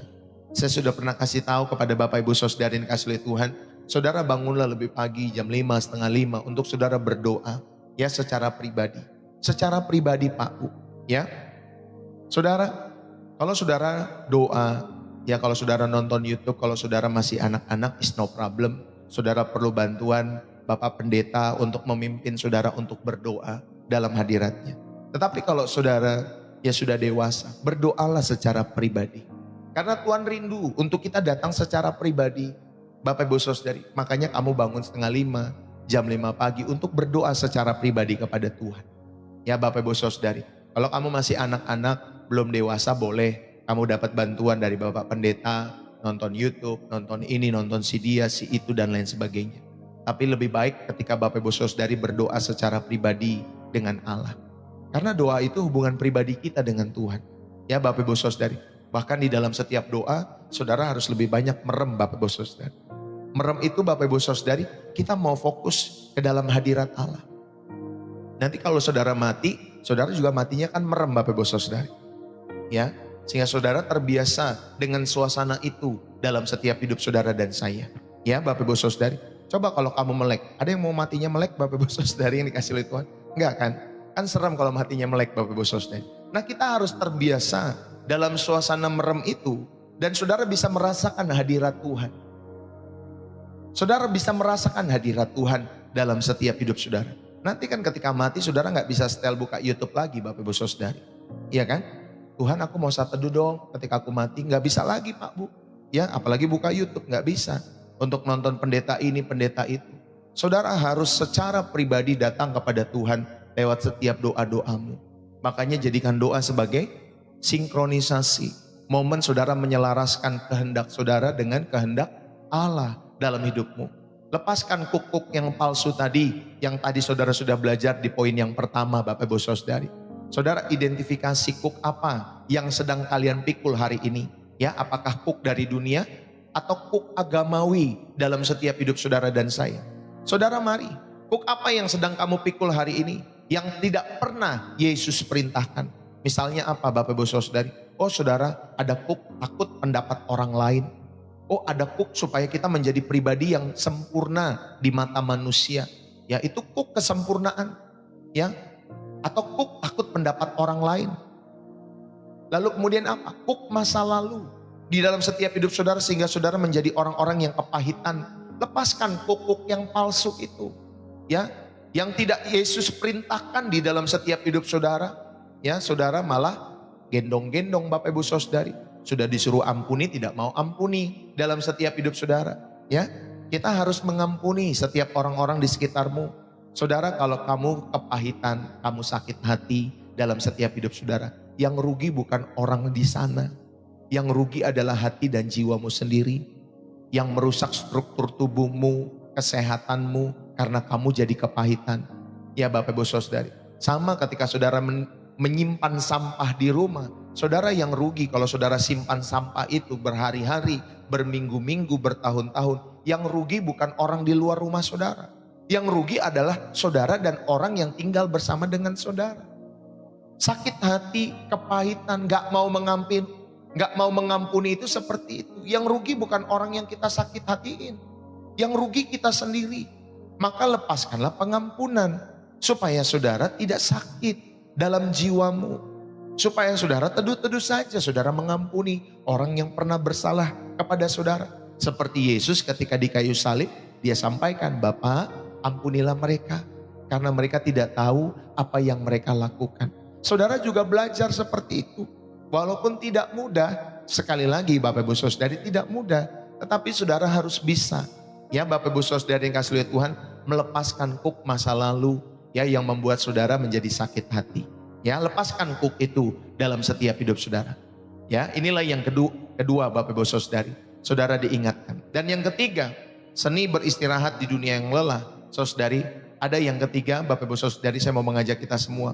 Saya sudah pernah kasih tahu kepada Bapak Ibu Saudari yang kasih oleh Tuhan. Saudara bangunlah lebih pagi jam 5, setengah 5 untuk saudara berdoa. Ya secara pribadi. Secara pribadi Pak Bu. Ya. Saudara, kalau saudara doa. Ya kalau saudara nonton YouTube, kalau saudara masih anak-anak is no problem. Saudara perlu bantuan Bapak Pendeta untuk memimpin saudara untuk berdoa dalam hadiratnya. Tetapi kalau saudara ya sudah dewasa, berdoalah secara pribadi. Karena Tuhan rindu untuk kita datang secara pribadi. Bapak Ibu Saudari, makanya kamu bangun setengah 5, jam 5 pagi untuk berdoa secara pribadi kepada Tuhan. Ya Bapak Ibu Saudari, kalau kamu masih anak-anak, belum dewasa boleh kamu dapat bantuan dari Bapak Pendeta, nonton YouTube, nonton ini, nonton si dia, si itu dan lain sebagainya. Tapi lebih baik ketika Bapak Ibu Saudari berdoa secara pribadi dengan Allah. Karena doa itu hubungan pribadi kita dengan Tuhan. Ya Bapak Ibu Saudari. Bahkan di dalam setiap doa, saudara harus lebih banyak merem Bapak Ibu Saudari. Merem itu Bapak Ibu Saudari, kita mau fokus ke dalam hadirat Allah. Nanti kalau saudara mati, saudara juga matinya kan merem Bapak Ibu Saudari. Ya, sehingga saudara terbiasa dengan suasana itu dalam setiap hidup saudara dan saya. Ya Bapak Ibu Saudari. Coba kalau kamu melek, ada yang mau matinya melek Bapak Ibu Saudari yang dikasih oleh Tuhan? Enggak kan? Kan serem kalau matinya melek Bapak Ibu Saudari. Nah kita harus terbiasa dalam suasana merem itu. Dan saudara bisa merasakan hadirat Tuhan. Saudara bisa merasakan hadirat Tuhan dalam setiap hidup saudara. Nanti kan ketika mati saudara gak bisa setel buka YouTube lagi Bapak Ibu Saudari. Iya kan? Tuhan aku mau saat teduh dong ketika aku mati. Gak bisa lagi Pak Bu. Ya apalagi buka YouTube gak bisa. Untuk nonton pendeta ini, pendeta itu. Saudara harus secara pribadi datang kepada Tuhan lewat setiap doa-doamu. Makanya jadikan doa sebagai sinkronisasi. Momen saudara menyelaraskan kehendak saudara dengan kehendak Allah dalam hidupmu. Lepaskan kuk-kuk yang palsu tadi, yang tadi saudara sudah belajar di poin yang pertama Bapak Ibu Saudari. Saudara identifikasi kuk apa yang sedang kalian pikul hari ini. Ya, apakah kuk dari dunia? Atau kuk agamawi dalam setiap hidup saudara dan saya. Saudara mari, kuk apa yang sedang kamu pikul hari ini yang tidak pernah Yesus perintahkan? Misalnya apa Bapak Ibu Saudari? Oh saudara, ada kuk takut pendapat orang lain. Oh ada kuk supaya kita menjadi pribadi yang sempurna di mata manusia. Ya itu kuk kesempurnaan. Ya, atau kuk takut pendapat orang lain. Lalu kemudian apa? Kuk masa lalu. Di dalam setiap hidup saudara sehingga saudara menjadi orang-orang yang kepahitan. Lepaskan kuk-kuk yang palsu itu. Ya, yang tidak Yesus perintahkan di dalam setiap hidup saudara. Ya, saudara malah gendong-gendong Bapak Ibu Saudari. Sudah disuruh ampuni tidak mau ampuni dalam setiap hidup saudara. Ya, kita harus mengampuni setiap orang-orang di sekitarmu. Saudara, kalau kamu kepahitan, kamu sakit hati dalam setiap hidup saudara, yang rugi bukan orang di sana. Yang rugi adalah hati dan jiwamu sendiri. Yang merusak struktur tubuhmu, kesehatanmu, karena kamu jadi kepahitan. Ya Bapak Ibu Saudari. Sama ketika saudara menyimpan sampah di rumah. Saudara yang rugi kalau saudara simpan sampah itu berhari-hari, berminggu-minggu, bertahun-tahun. Yang rugi bukan orang di luar rumah saudara. Yang rugi adalah saudara dan orang yang tinggal bersama dengan saudara. Sakit hati, kepahitan, gak mau mengampuni itu seperti itu. Yang rugi bukan orang yang kita sakit hatiin. Yang rugi kita sendiri. Maka lepaskanlah pengampunan. Supaya saudara tidak sakit dalam jiwamu. Supaya saudara teduh-teduh saja. Saudara mengampuni orang yang pernah bersalah kepada saudara. Seperti Yesus ketika di kayu salib. Dia sampaikan, Bapa ampunilah mereka. Karena mereka tidak tahu apa yang mereka lakukan. Saudara juga belajar seperti itu. Walaupun tidak mudah, sekali lagi Bapak Ibu Saudari tidak mudah. Tetapi saudara harus bisa. Ya Bapak Ibu Saudari yang kasih lihat Tuhan, melepaskan kuk masa lalu ya yang membuat saudara menjadi sakit hati. Ya, lepaskan kuk itu dalam setiap hidup saudara. Ya, inilah yang kedua Bapak Ibu Saudari. Saudara diingatkan. Dan yang ketiga, seni beristirahat di dunia yang lelah. Saudari, ada yang ketiga Bapak Ibu Saudari, saya mau mengajak kita semua.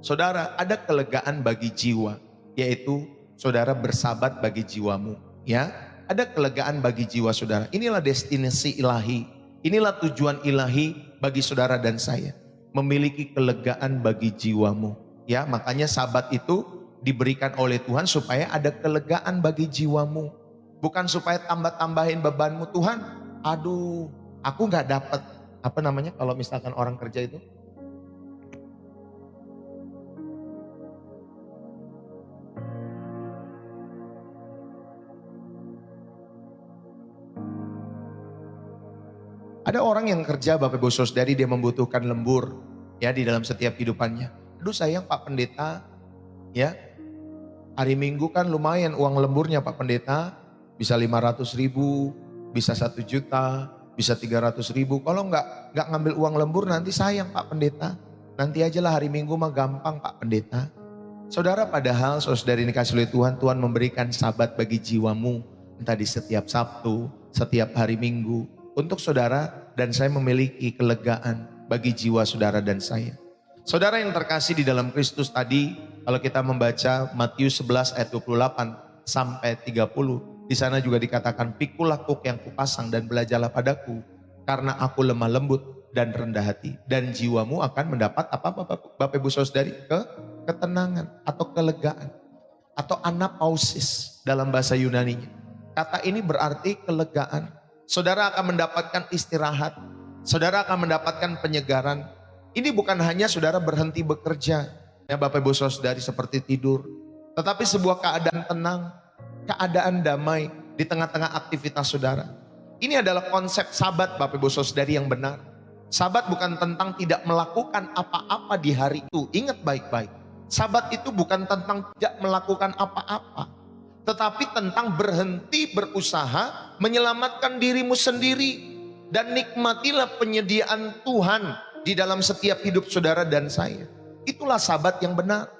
Saudara, ada kelegaan bagi jiwa, yaitu saudara bersabat bagi jiwamu. Ya, ada kelegaan bagi jiwa saudara. Inilah destinasi ilahi. Inilah tujuan ilahi bagi saudara dan saya. Memiliki kelegaan bagi jiwamu. Ya, makanya sabat itu diberikan oleh Tuhan supaya ada kelegaan bagi jiwamu. Bukan supaya tambah-tambahin bebanmu. Tuhan, aduh, aku gak dapat. Apa namanya kalau misalkan orang kerja itu? Ada orang yang kerja Bapak Ibu Saudari, dia membutuhkan lembur ya di dalam setiap kehidupannya. Aduh sayang Pak Pendeta, ya hari Minggu kan lumayan uang lemburnya Pak Pendeta, bisa 500.000, bisa 1 juta, bisa 300.000. Kalau nggak ngambil uang lembur nanti sayang Pak Pendeta. Nanti ajalah hari Minggu mah gampang Pak Pendeta. Saudara, padahal saudari ini kasih oleh Tuhan, Tuhan memberikan sabat bagi jiwamu. Entah di setiap Sabtu, setiap hari Minggu. Untuk saudara dan saya memiliki kelegaan bagi jiwa saudara dan saya. Saudara yang terkasih di dalam Kristus tadi, kalau kita membaca Matius 11 ayat 28 sampai 30, di sana juga dikatakan, pikulah kuk yang kupasang dan belajarlah padaku, karena aku lemah lembut dan rendah hati, dan jiwamu akan mendapat apa Bapak Ibu Saudari? Ketenangan atau kelegaan atau anapausis dalam bahasa Yunaninya. Kata ini berarti kelegaan. Saudara akan mendapatkan istirahat, saudara akan mendapatkan penyegaran. Ini bukan hanya saudara berhenti bekerja, ya Bapak Ibu Saudari, seperti tidur, tetapi sebuah keadaan tenang, keadaan damai di tengah-tengah aktivitas saudara. Ini adalah konsep sabat Bapak Ibu Saudari yang benar. Sabat bukan tentang tidak melakukan apa-apa di hari itu. Ingat baik-baik, sabat itu bukan tentang tidak melakukan apa-apa, tetapi tentang berhenti berusaha menyelamatkan dirimu sendiri. Dan nikmatilah penyediaan Tuhan di dalam setiap hidup saudara dan saya. Itulah sabat yang benar.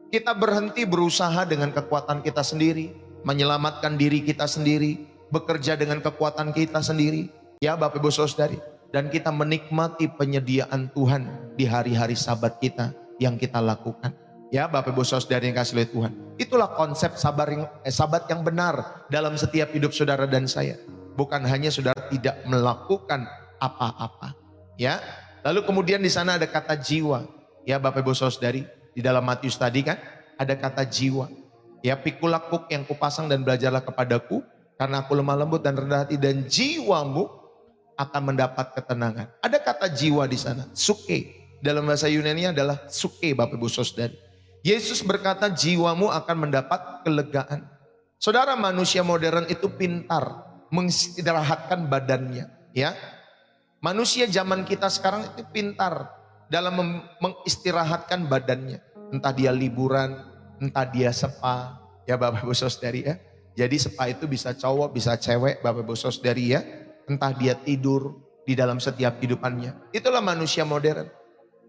Kita berhenti berusaha dengan kekuatan kita sendiri, menyelamatkan diri kita sendiri, bekerja dengan kekuatan kita sendiri, ya Bapak Ibu Saudari. Dan kita menikmati penyediaan Tuhan di hari-hari sabat kita yang kita lakukan. Ya Bapak Ibu Saudari yang kasih oleh Tuhan. Itulah konsep sabat yang benar dalam setiap hidup saudara dan saya. Bukan hanya saudara tidak melakukan apa-apa. Ya. Lalu kemudian di sana ada kata jiwa. Ya Bapak Ibu Saudari, di dalam Matius tadi kan ada kata jiwa. Ya, pikulah kuk yang kupasang dan belajarlah kepadaku, karena aku lemah lembut dan rendah hati, dan jiwamu akan mendapat ketenangan. Ada kata jiwa di sana, suke. Dalam bahasa Yunani adalah suke Bapak Ibu Saudari. Yesus berkata jiwamu akan mendapat kelegaan. Saudara, manusia modern itu pintar mengistirahatkan badannya, ya. Manusia zaman kita sekarang itu pintar dalam mengistirahatkan badannya. Entah dia liburan, entah dia spa, ya Bapak Ibu Saudari ya. Jadi spa itu bisa cowok, bisa cewek Bapak Ibu Saudari ya. Entah dia tidur di dalam setiap hidupannya. Itulah manusia modern.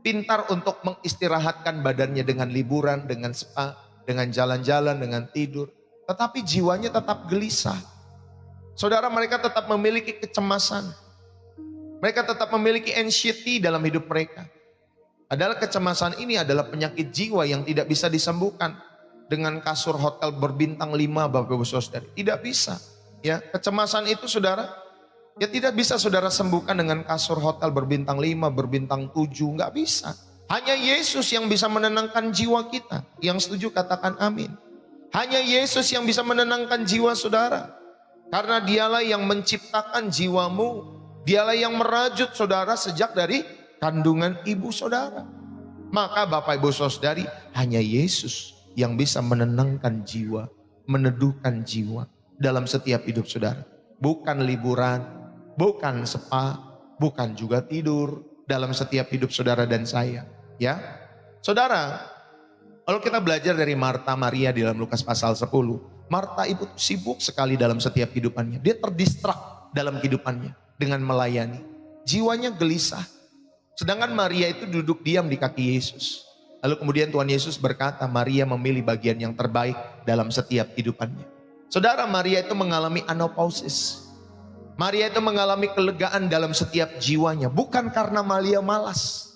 Pintar untuk mengistirahatkan badannya dengan liburan, dengan spa, dengan jalan-jalan, dengan tidur. Tetapi jiwanya tetap gelisah. Saudara, mereka tetap memiliki kecemasan. Mereka tetap memiliki anxiety dalam hidup mereka. Adalah kecemasan ini adalah penyakit jiwa yang tidak bisa disembuhkan dengan kasur hotel berbintang 5 Bapak Ibu Saudari. Tidak bisa. Ya, kecemasan itu saudara, ya tidak bisa saudara sembuhkan dengan kasur hotel berbintang 5, berbintang 7, nggak bisa. Hanya Yesus yang bisa menenangkan jiwa kita. Yang setuju katakan amin. Hanya Yesus yang bisa menenangkan jiwa saudara. Karena dialah yang menciptakan jiwamu. Dialah yang merajut saudara sejak dari kandungan ibu saudara. Maka Bapak Ibu Saudari, hanya Yesus yang bisa menenangkan jiwa, meneduhkan jiwa dalam setiap hidup saudara. Bukan liburan, bukan spa, bukan juga tidur dalam setiap hidup saudara dan saya. Ya, saudara, kalau kita belajar dari Marta Maria di dalam Lukas pasal 10, Marta ibu sibuk sekali dalam setiap hidupannya. Dia terdistrak dalam kehidupannya dengan melayani. Jiwanya gelisah. Sedangkan Maria itu duduk diam di kaki Yesus. Lalu kemudian Tuhan Yesus berkata, Maria memilih bagian yang terbaik dalam setiap kehidupannya. Saudara, Maria itu mengalami anopausis. Maria itu mengalami kelegaan dalam setiap jiwanya. Bukan karena Maria malas.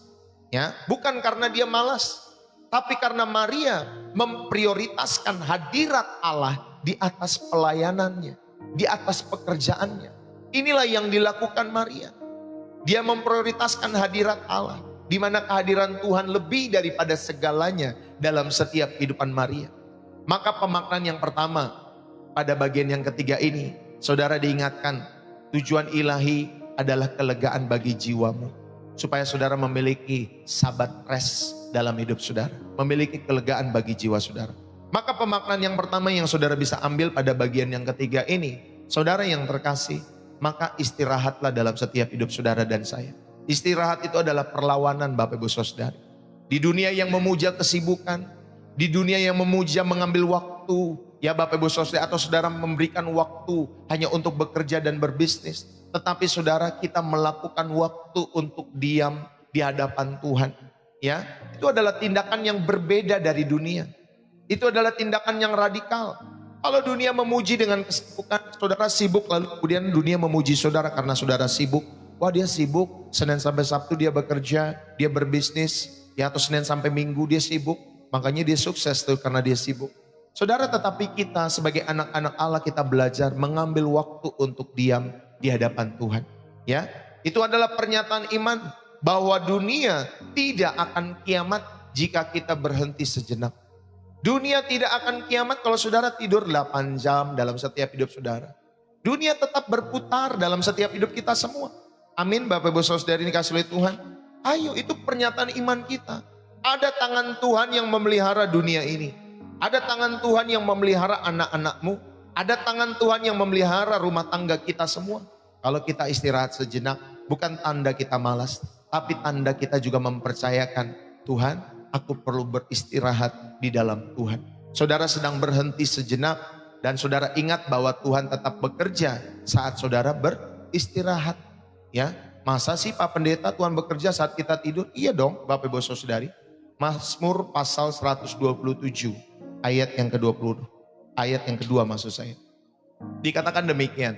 Ya, bukan karena dia malas. Tapi karena Maria memprioritaskan hadirat Allah di atas pelayanannya. Di atas pekerjaannya. Inilah yang dilakukan Maria. Dia memprioritaskan hadirat Allah. Di mana kehadiran Tuhan lebih daripada segalanya dalam setiap kehidupan Maria. Maka pemaknaan yang pertama pada bagian yang ketiga ini, saudara diingatkan, tujuan ilahi adalah kelegaan bagi jiwamu. Supaya saudara memiliki sabat rest dalam hidup saudara. Memiliki kelegaan bagi jiwa saudara. Maka pemaknaan yang pertama yang saudara bisa ambil pada bagian yang ketiga ini, saudara yang terkasih, maka istirahatlah dalam setiap hidup saudara dan saya. Istirahat itu adalah perlawanan Bapak Ibu Saudara. Di dunia yang memuja kesibukan, di dunia yang memuja mengambil waktu, ya Bapak Ibu Saudara, atau saudara memberikan waktu hanya untuk bekerja dan berbisnis. Tetapi saudara, kita melakukan waktu untuk diam di hadapan Tuhan. Ya, itu adalah tindakan yang berbeda dari dunia. Itu adalah tindakan yang radikal. Kalau dunia memuji dengan kesibukan, saudara sibuk, lalu kemudian dunia memuji saudara karena saudara sibuk. Wah, dia sibuk, Senin sampai Sabtu dia bekerja, dia berbisnis, ya, atau Senin sampai Minggu dia sibuk, makanya dia sukses tuh karena dia sibuk. Saudara, tetapi kita sebagai anak-anak Allah, kita belajar mengambil waktu untuk diam di hadapan Tuhan. Ya, itu adalah pernyataan iman bahwa dunia tidak akan kiamat jika kita berhenti sejenak. Dunia tidak akan kiamat kalau saudara tidur 8 jam dalam setiap hidup saudara. Dunia tetap berputar dalam setiap hidup kita semua. Amin, Bapak Ibu Saudara ini kasih oleh Tuhan. Ayo, itu pernyataan iman kita. Ada tangan Tuhan yang memelihara dunia ini. Ada tangan Tuhan yang memelihara anak-anakmu. Ada tangan Tuhan yang memelihara rumah tangga kita semua. Kalau kita istirahat sejenak, bukan tanda kita malas, tapi tanda kita juga mempercayakan, Tuhan, aku perlu beristirahat di dalam Tuhan. Saudara sedang berhenti sejenak, dan saudara ingat bahwa Tuhan tetap bekerja saat saudara beristirahat. Ya, masa sih Pak Pendeta Tuhan bekerja saat kita tidur? Iya dong Bapak Ibu Saudari. Mazmur pasal 127 ayat yang ke-20, ayat yang kedua maksud saya. Dikatakan demikian,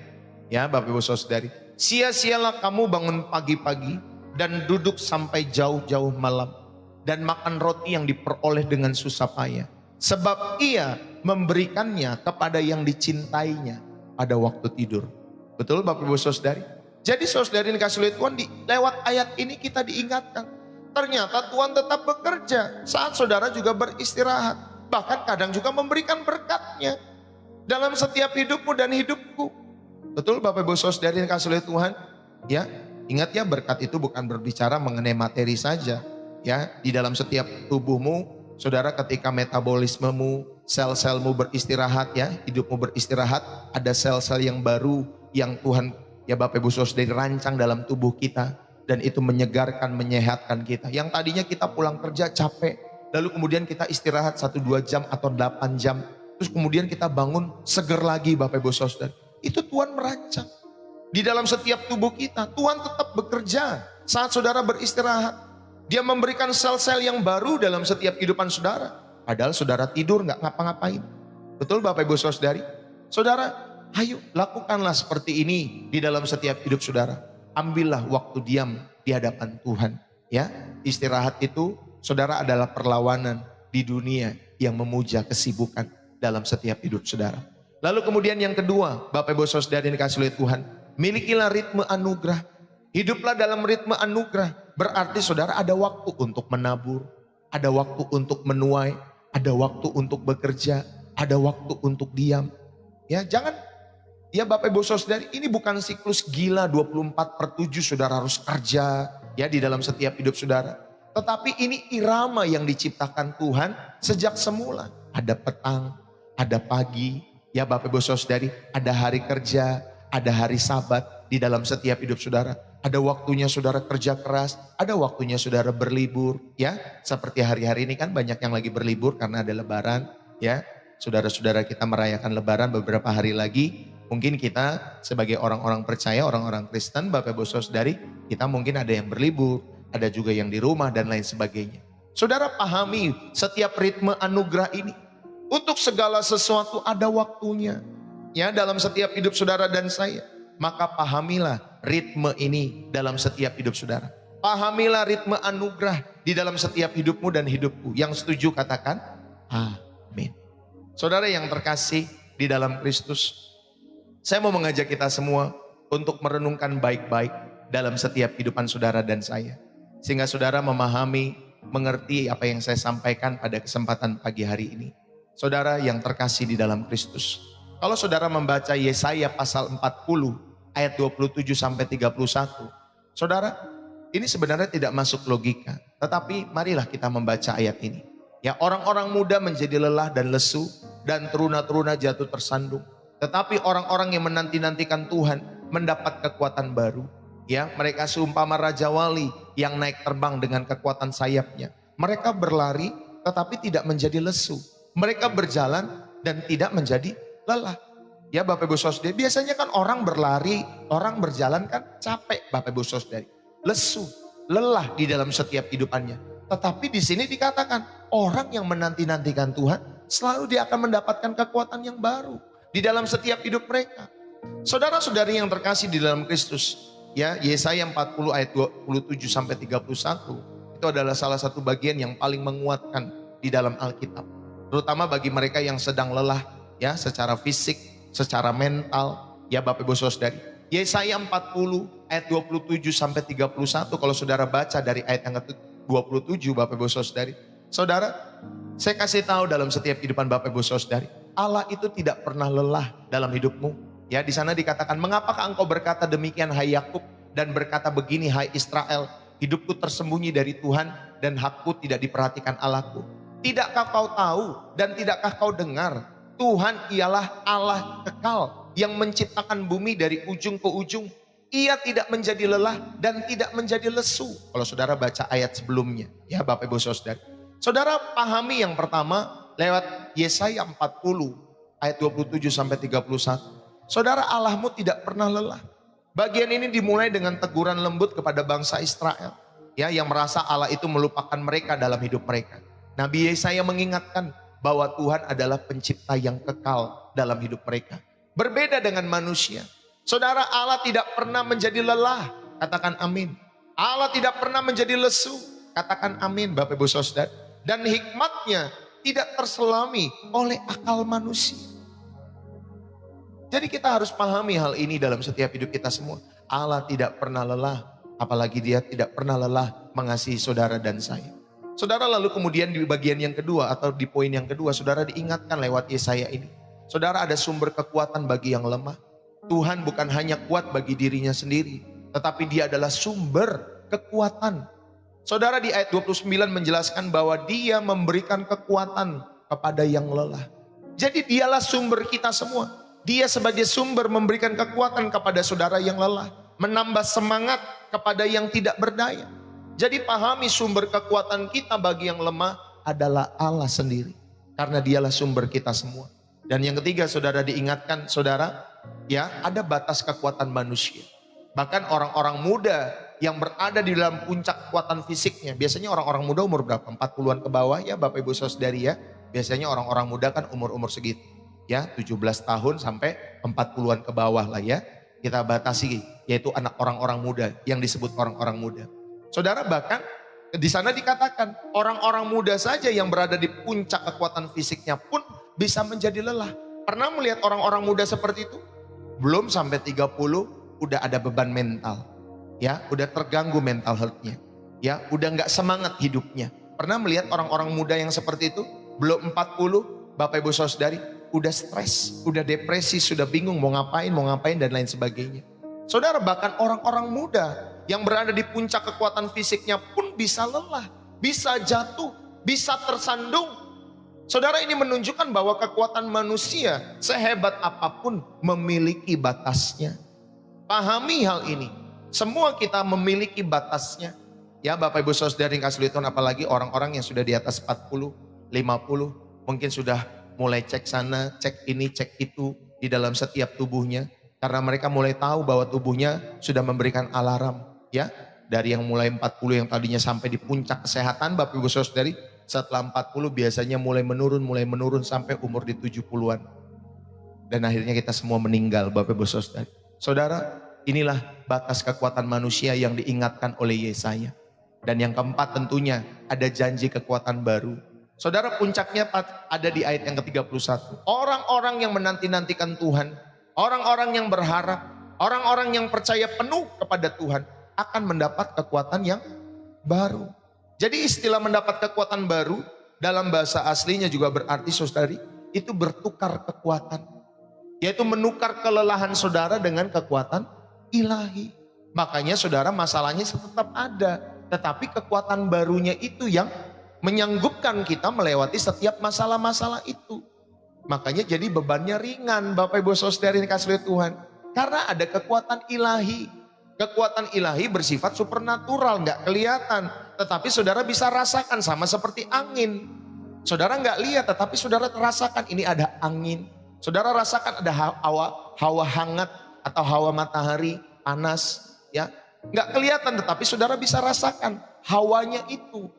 ya Bapak Ibu Saudari. Sia-sialah kamu bangun pagi-pagi dan duduk sampai jauh-jauh malam dan makan roti yang diperoleh dengan susah payah. Sebab ia memberikannya kepada yang dicintainya pada waktu tidur. Betul Bapak Ibu Saudari? Jadi saudari yang kasih oleh Tuhan, lewat ayat ini kita diingatkan. Ternyata Tuhan tetap bekerja saat saudara juga beristirahat. Bahkan kadang juga memberikan berkatnya dalam setiap hidupmu dan hidupku. Betul Bapak Ibu saudari yang kasih oleh Tuhan? Ya, ingat ya, berkat itu bukan berbicara mengenai materi saja. Ya, di dalam setiap tubuhmu, saudara, ketika metabolismemu, sel-selmu beristirahat, ya, hidupmu beristirahat, ada sel-sel yang baru yang Tuhan, ya Bapak Ibu Saudara, rancang dalam tubuh kita, dan itu menyegarkan, menyehatkan kita. Yang tadinya kita pulang kerja capek, lalu kemudian kita istirahat 1-2 jam atau 8 jam, terus kemudian kita bangun seger lagi Bapak Ibu Saudara. Itu Tuhan merancang. Di dalam setiap tubuh kita, Tuhan tetap bekerja saat saudara beristirahat. Dia memberikan sel-sel yang baru dalam setiap kehidupan saudara. Padahal saudara tidur gak ngapa-ngapain. Betul Bapak Ibu Saudari? Saudara, ayo lakukanlah seperti ini di dalam setiap hidup saudara. Ambillah waktu diam di hadapan Tuhan. Ya, istirahat itu saudara adalah perlawanan di dunia yang memuja kesibukan dalam setiap hidup saudara. Lalu kemudian yang kedua, Bapak Ibu Saudara yang dikasih oleh Tuhan, milikilah ritme anugerah. Hiduplah dalam ritme anugerah. Berarti saudara ada waktu untuk menabur, ada waktu untuk menuai, ada waktu untuk bekerja, ada waktu untuk diam. Ya, jangan. Ya Bapak Ibu Saudari, ini bukan siklus gila 24/7 saudara harus kerja ya di dalam setiap hidup saudara. Tetapi ini irama yang diciptakan Tuhan sejak semula. Ada petang, ada pagi, ya Bapak Ibu Saudari, ada hari kerja, ada hari Sabat di dalam setiap hidup saudara. Ada waktunya saudara kerja keras, ada waktunya saudara berlibur, ya. Seperti hari-hari ini kan banyak yang lagi berlibur karena ada lebaran, ya. Saudara-saudara kita merayakan lebaran beberapa hari lagi. Mungkin kita sebagai orang-orang percaya, orang-orang Kristen, Bapak Ibu Saudari, kita mungkin ada yang berlibur, ada juga yang di rumah dan lain sebagainya. Saudara pahami setiap ritme anugerah ini. Untuk segala sesuatu ada waktunya. Ya, dalam setiap hidup saudara dan saya. Maka pahamilah ritme ini dalam setiap hidup saudara. Pahamilah ritme anugerah di dalam setiap hidupmu dan hidupku. Yang setuju katakan amin. Saudara yang terkasih di dalam Kristus, saya mau mengajak kita semua untuk merenungkan baik-baik dalam setiap kehidupan saudara dan saya. Sehingga saudara memahami, mengerti apa yang saya sampaikan pada kesempatan pagi hari ini. Saudara yang terkasih di dalam Kristus. Kalau saudara membaca Yesaya pasal 40 ayat 27 sampai 31. Saudara, ini sebenarnya tidak masuk logika. Tetapi marilah kita membaca ayat ini. Ya, orang-orang muda menjadi lelah dan lesu dan teruna-teruna jatuh tersandung. Tetapi orang-orang yang menanti-nantikan Tuhan mendapat kekuatan baru. Ya, mereka seumpama raja wali yang naik terbang dengan kekuatan sayapnya. Mereka berlari tetapi tidak menjadi lesu. Mereka berjalan dan tidak menjadi lelah. Ya Bapak Ibu Saudari, biasanya kan orang berlari, orang berjalan kan capek Bapak Ibu Saudari. Lesu, lelah di dalam setiap hidupannya. Tetapi di sini dikatakan orang yang menanti-nantikan Tuhan selalu dia akan mendapatkan kekuatan yang baru di dalam setiap hidup mereka. Saudara-saudari yang terkasih di dalam Kristus, ya, Yesaya 40 ayat 27 sampai 31 itu adalah salah satu bagian yang paling menguatkan di dalam Alkitab. Terutama bagi mereka yang sedang lelah, ya, secara fisik, secara mental, ya Bapak Ibu Saudari. Yesaya 40 ayat 27 sampai 31 kalau saudara baca dari ayat yang ke-27 Bapak Ibu Saudari. Saudara, saya kasih tahu dalam setiap kehidupan Bapak Ibu Saudari, Allah itu tidak pernah lelah dalam hidupmu. Ya, di sana dikatakan, mengapakah engkau berkata demikian hai Yakub dan berkata begini hai Israel, hidupku tersembunyi dari Tuhan dan hakku tidak diperhatikan Allahku. Tidakkah kau tahu dan tidakkah kau dengar, Tuhan ialah Allah kekal yang menciptakan bumi dari ujung ke ujung. Ia tidak menjadi lelah dan tidak menjadi lesu. Kalau saudara baca ayat sebelumnya, ya Bapak Ibu Saudari. Saudara pahami yang pertama lewat Yesaya 40 ayat 27 sampai 31. Saudara, Allahmu tidak pernah lelah. Bagian ini dimulai dengan teguran lembut kepada bangsa Israel, ya, yang merasa Allah itu melupakan mereka dalam hidup mereka. Nabi Yesaya mengingatkan bahwa Tuhan adalah pencipta yang kekal dalam hidup mereka. Berbeda dengan manusia. Saudara, Allah tidak pernah menjadi lelah. Katakan amin. Allah tidak pernah menjadi lesu. Katakan amin Bapak Ibu Saudara. Dan hikmatnya tidak terselami oleh akal manusia. Jadi kita harus pahami hal ini dalam setiap hidup kita semua. Allah tidak pernah lelah, apalagi dia tidak pernah lelah mengasihi saudara dan saya. Saudara, lalu kemudian di bagian yang kedua atau di poin yang kedua, saudara diingatkan lewat Yesaya ini. Saudara, ada sumber kekuatan bagi yang lemah. Tuhan bukan hanya kuat bagi dirinya sendiri, tetapi dia adalah sumber kekuatan. Saudara, di ayat 29 menjelaskan bahwa dia memberikan kekuatan kepada yang lelah. Jadi dialah sumber kita semua. Dia sebagai sumber memberikan kekuatan kepada saudara yang lelah. Menambah semangat kepada yang tidak berdaya. Jadi pahami sumber kekuatan kita bagi yang lemah adalah Allah sendiri. Karena dialah sumber kita semua. Dan yang ketiga saudara diingatkan, saudara, ya, ada batas kekuatan manusia. Bahkan orang-orang muda yang berada di dalam puncak kekuatan fisiknya. Biasanya orang-orang muda umur berapa? 40-an ke bawah ya Bapak Ibu Saudari ya. Biasanya orang-orang muda kan umur-umur segitu. Ya, 17 tahun sampai 40-an ke bawah lah ya. Kita batasi, yaitu anak orang-orang muda yang disebut orang-orang muda. Saudara, bahkan di sana dikatakan orang-orang muda saja yang berada di puncak kekuatan fisiknya pun bisa menjadi lelah. Pernah melihat orang-orang muda seperti itu? Belum sampai 30 udah ada beban mental. Ya, udah terganggu mental health-nya. Ya, udah nggak semangat hidupnya. Pernah melihat orang-orang muda yang seperti itu? Belum 40, Bapak Ibu Saudari, udah stres, udah depresi, sudah bingung mau ngapain dan lain sebagainya. Saudara, bahkan orang-orang muda yang berada di puncak kekuatan fisiknya pun bisa lelah, bisa jatuh, bisa tersandung. Saudara, ini menunjukkan bahwa kekuatan manusia sehebat apapun memiliki batasnya. Pahami hal ini. Semua kita memiliki batasnya. Ya Bapak Ibu Saudari yang kasih Tuhan, apalagi orang-orang yang sudah di atas 40, 50. Mungkin sudah mulai cek sana, cek ini, cek itu. di dalam setiap tubuhnya. Karena mereka mulai tahu bahwa tubuhnya sudah memberikan alarm, ya. Dari yang mulai 40 yang tadinya sampai di puncak kesehatan, Bapak Ibu Saudari, setelah 40 biasanya mulai menurun sampai umur di 70-an. Dan akhirnya kita semua meninggal, Bapak Ibu Saudari. Saudara, inilah batas kekuatan manusia yang diingatkan oleh Yesaya. Dan yang keempat tentunya ada janji kekuatan baru. Saudara, puncaknya ada di ayat yang ke-31. Orang-orang yang menanti-nantikan Tuhan, orang-orang yang berharap, orang-orang yang percaya penuh kepada Tuhan akan mendapat kekuatan yang baru. Jadi istilah mendapat kekuatan baru dalam bahasa aslinya juga berarti, saudari, itu bertukar kekuatan. Yaitu menukar kelelahan saudara dengan kekuatan ilahi. Makanya saudara, masalahnya tetap ada, tetapi kekuatan barunya itu yang menyanggupkan kita melewati setiap masalah-masalah itu. Makanya jadi bebannya ringan, Bapak Ibu Saudari yang dikasihi Tuhan. Karena ada kekuatan ilahi. Kekuatan ilahi bersifat supernatural, nggak kelihatan. Tetapi saudara bisa rasakan, sama seperti angin. Saudara nggak lihat, tetapi saudara rasakan ini ada angin. Saudara rasakan ada hawa hangat atau hawa matahari panas, ya. Nggak kelihatan, tetapi saudara bisa rasakan hawanya itu.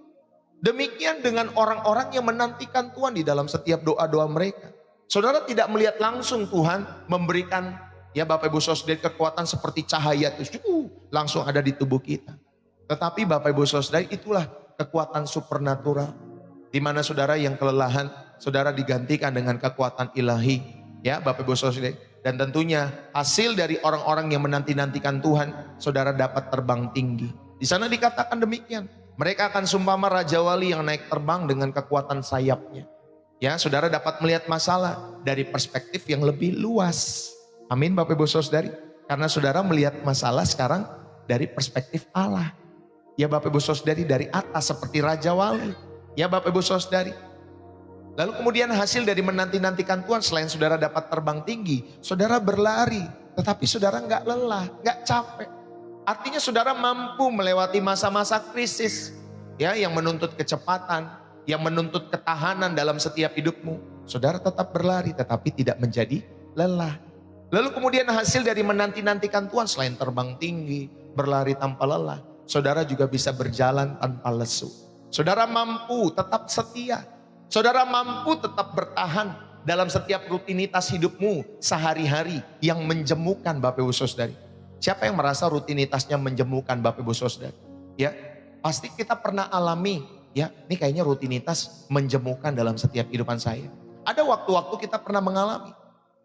Demikian dengan orang-orang yang menantikan Tuhan di dalam setiap doa-doa mereka. Saudara tidak melihat langsung Tuhan memberikan, ya Bapak Ibu Saudara, kekuatan seperti cahaya itu langsung ada di tubuh kita. Tetapi Bapak Ibu Saudara, itulah kekuatan supernatural. Di mana saudara yang kelelahan, saudara digantikan dengan kekuatan ilahi. Ya Bapak Ibu Saudara. Dan tentunya hasil dari orang-orang yang menanti-nantikan Tuhan, saudara dapat terbang tinggi. Di sana dikatakan demikian. Mereka akan sumpama Raja Wali yang naik terbang dengan kekuatan sayapnya. Ya, saudara dapat melihat masalah dari perspektif yang lebih luas. Amin Bapak Ibu Saudari. Karena saudara melihat masalah sekarang dari perspektif Allah. Ya Bapak Ibu Saudari, dari atas seperti Raja Wali. Ya Bapak Ibu Saudari. Lalu kemudian hasil dari menanti-nantikan Tuhan, selain saudara dapat terbang tinggi, saudara berlari. Tetapi saudara nggak lelah, nggak capek. Artinya saudara mampu melewati masa-masa krisis, ya, yang menuntut kecepatan, yang menuntut ketahanan dalam setiap hidupmu. Saudara tetap berlari tetapi tidak menjadi lelah. Lalu kemudian hasil dari menanti-nantikan Tuhan, selain terbang tinggi, berlari tanpa lelah, saudara juga bisa berjalan tanpa lesu. Saudara mampu tetap setia. Saudara mampu tetap bertahan dalam setiap rutinitas hidupmu sehari-hari yang menjemukan, Bapak Ibu Saudari. Siapa yang merasa rutinitasnya menjemukan, Bapak Ibu Saudara? Ya, pasti kita pernah alami, ya, ini kayaknya rutinitas menjemukan dalam setiap kehidupan saya. Ada waktu-waktu kita pernah mengalami.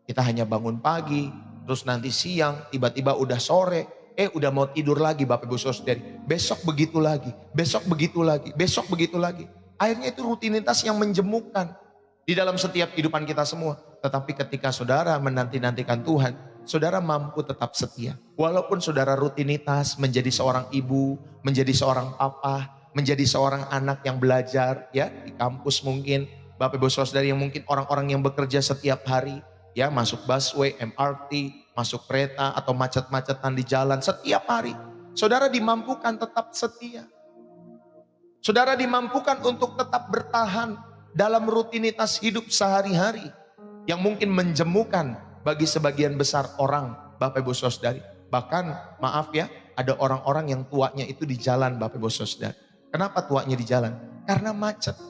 Kita hanya bangun pagi, terus nanti siang, tiba-tiba udah sore, udah mau tidur lagi, Bapak Ibu Saudara. Besok begitu lagi, besok begitu lagi, besok begitu lagi. Akhirnya itu rutinitas yang menjemukan di dalam setiap kehidupan kita semua. Tetapi ketika saudara menanti-nantikan Tuhan, saudara mampu tetap setia. Walaupun saudara rutinitas menjadi seorang ibu, menjadi seorang papa, menjadi seorang anak yang belajar, ya, di kampus mungkin, Bapak Ibu Saudara, yang mungkin orang-orang yang bekerja setiap hari, ya, masuk busway, MRT, masuk kereta atau macet-macetan di jalan setiap hari. Saudara dimampukan tetap setia. Saudara dimampukan untuk tetap bertahan dalam rutinitas hidup sehari-hari yang mungkin menjemukan bagi sebagian besar orang, Bapak Ibu Saudari. Bahkan maaf ya, ada orang-orang yang tuanya itu di jalan, Bapak Ibu Saudari. Kenapa tuanya di jalan? Karena macet.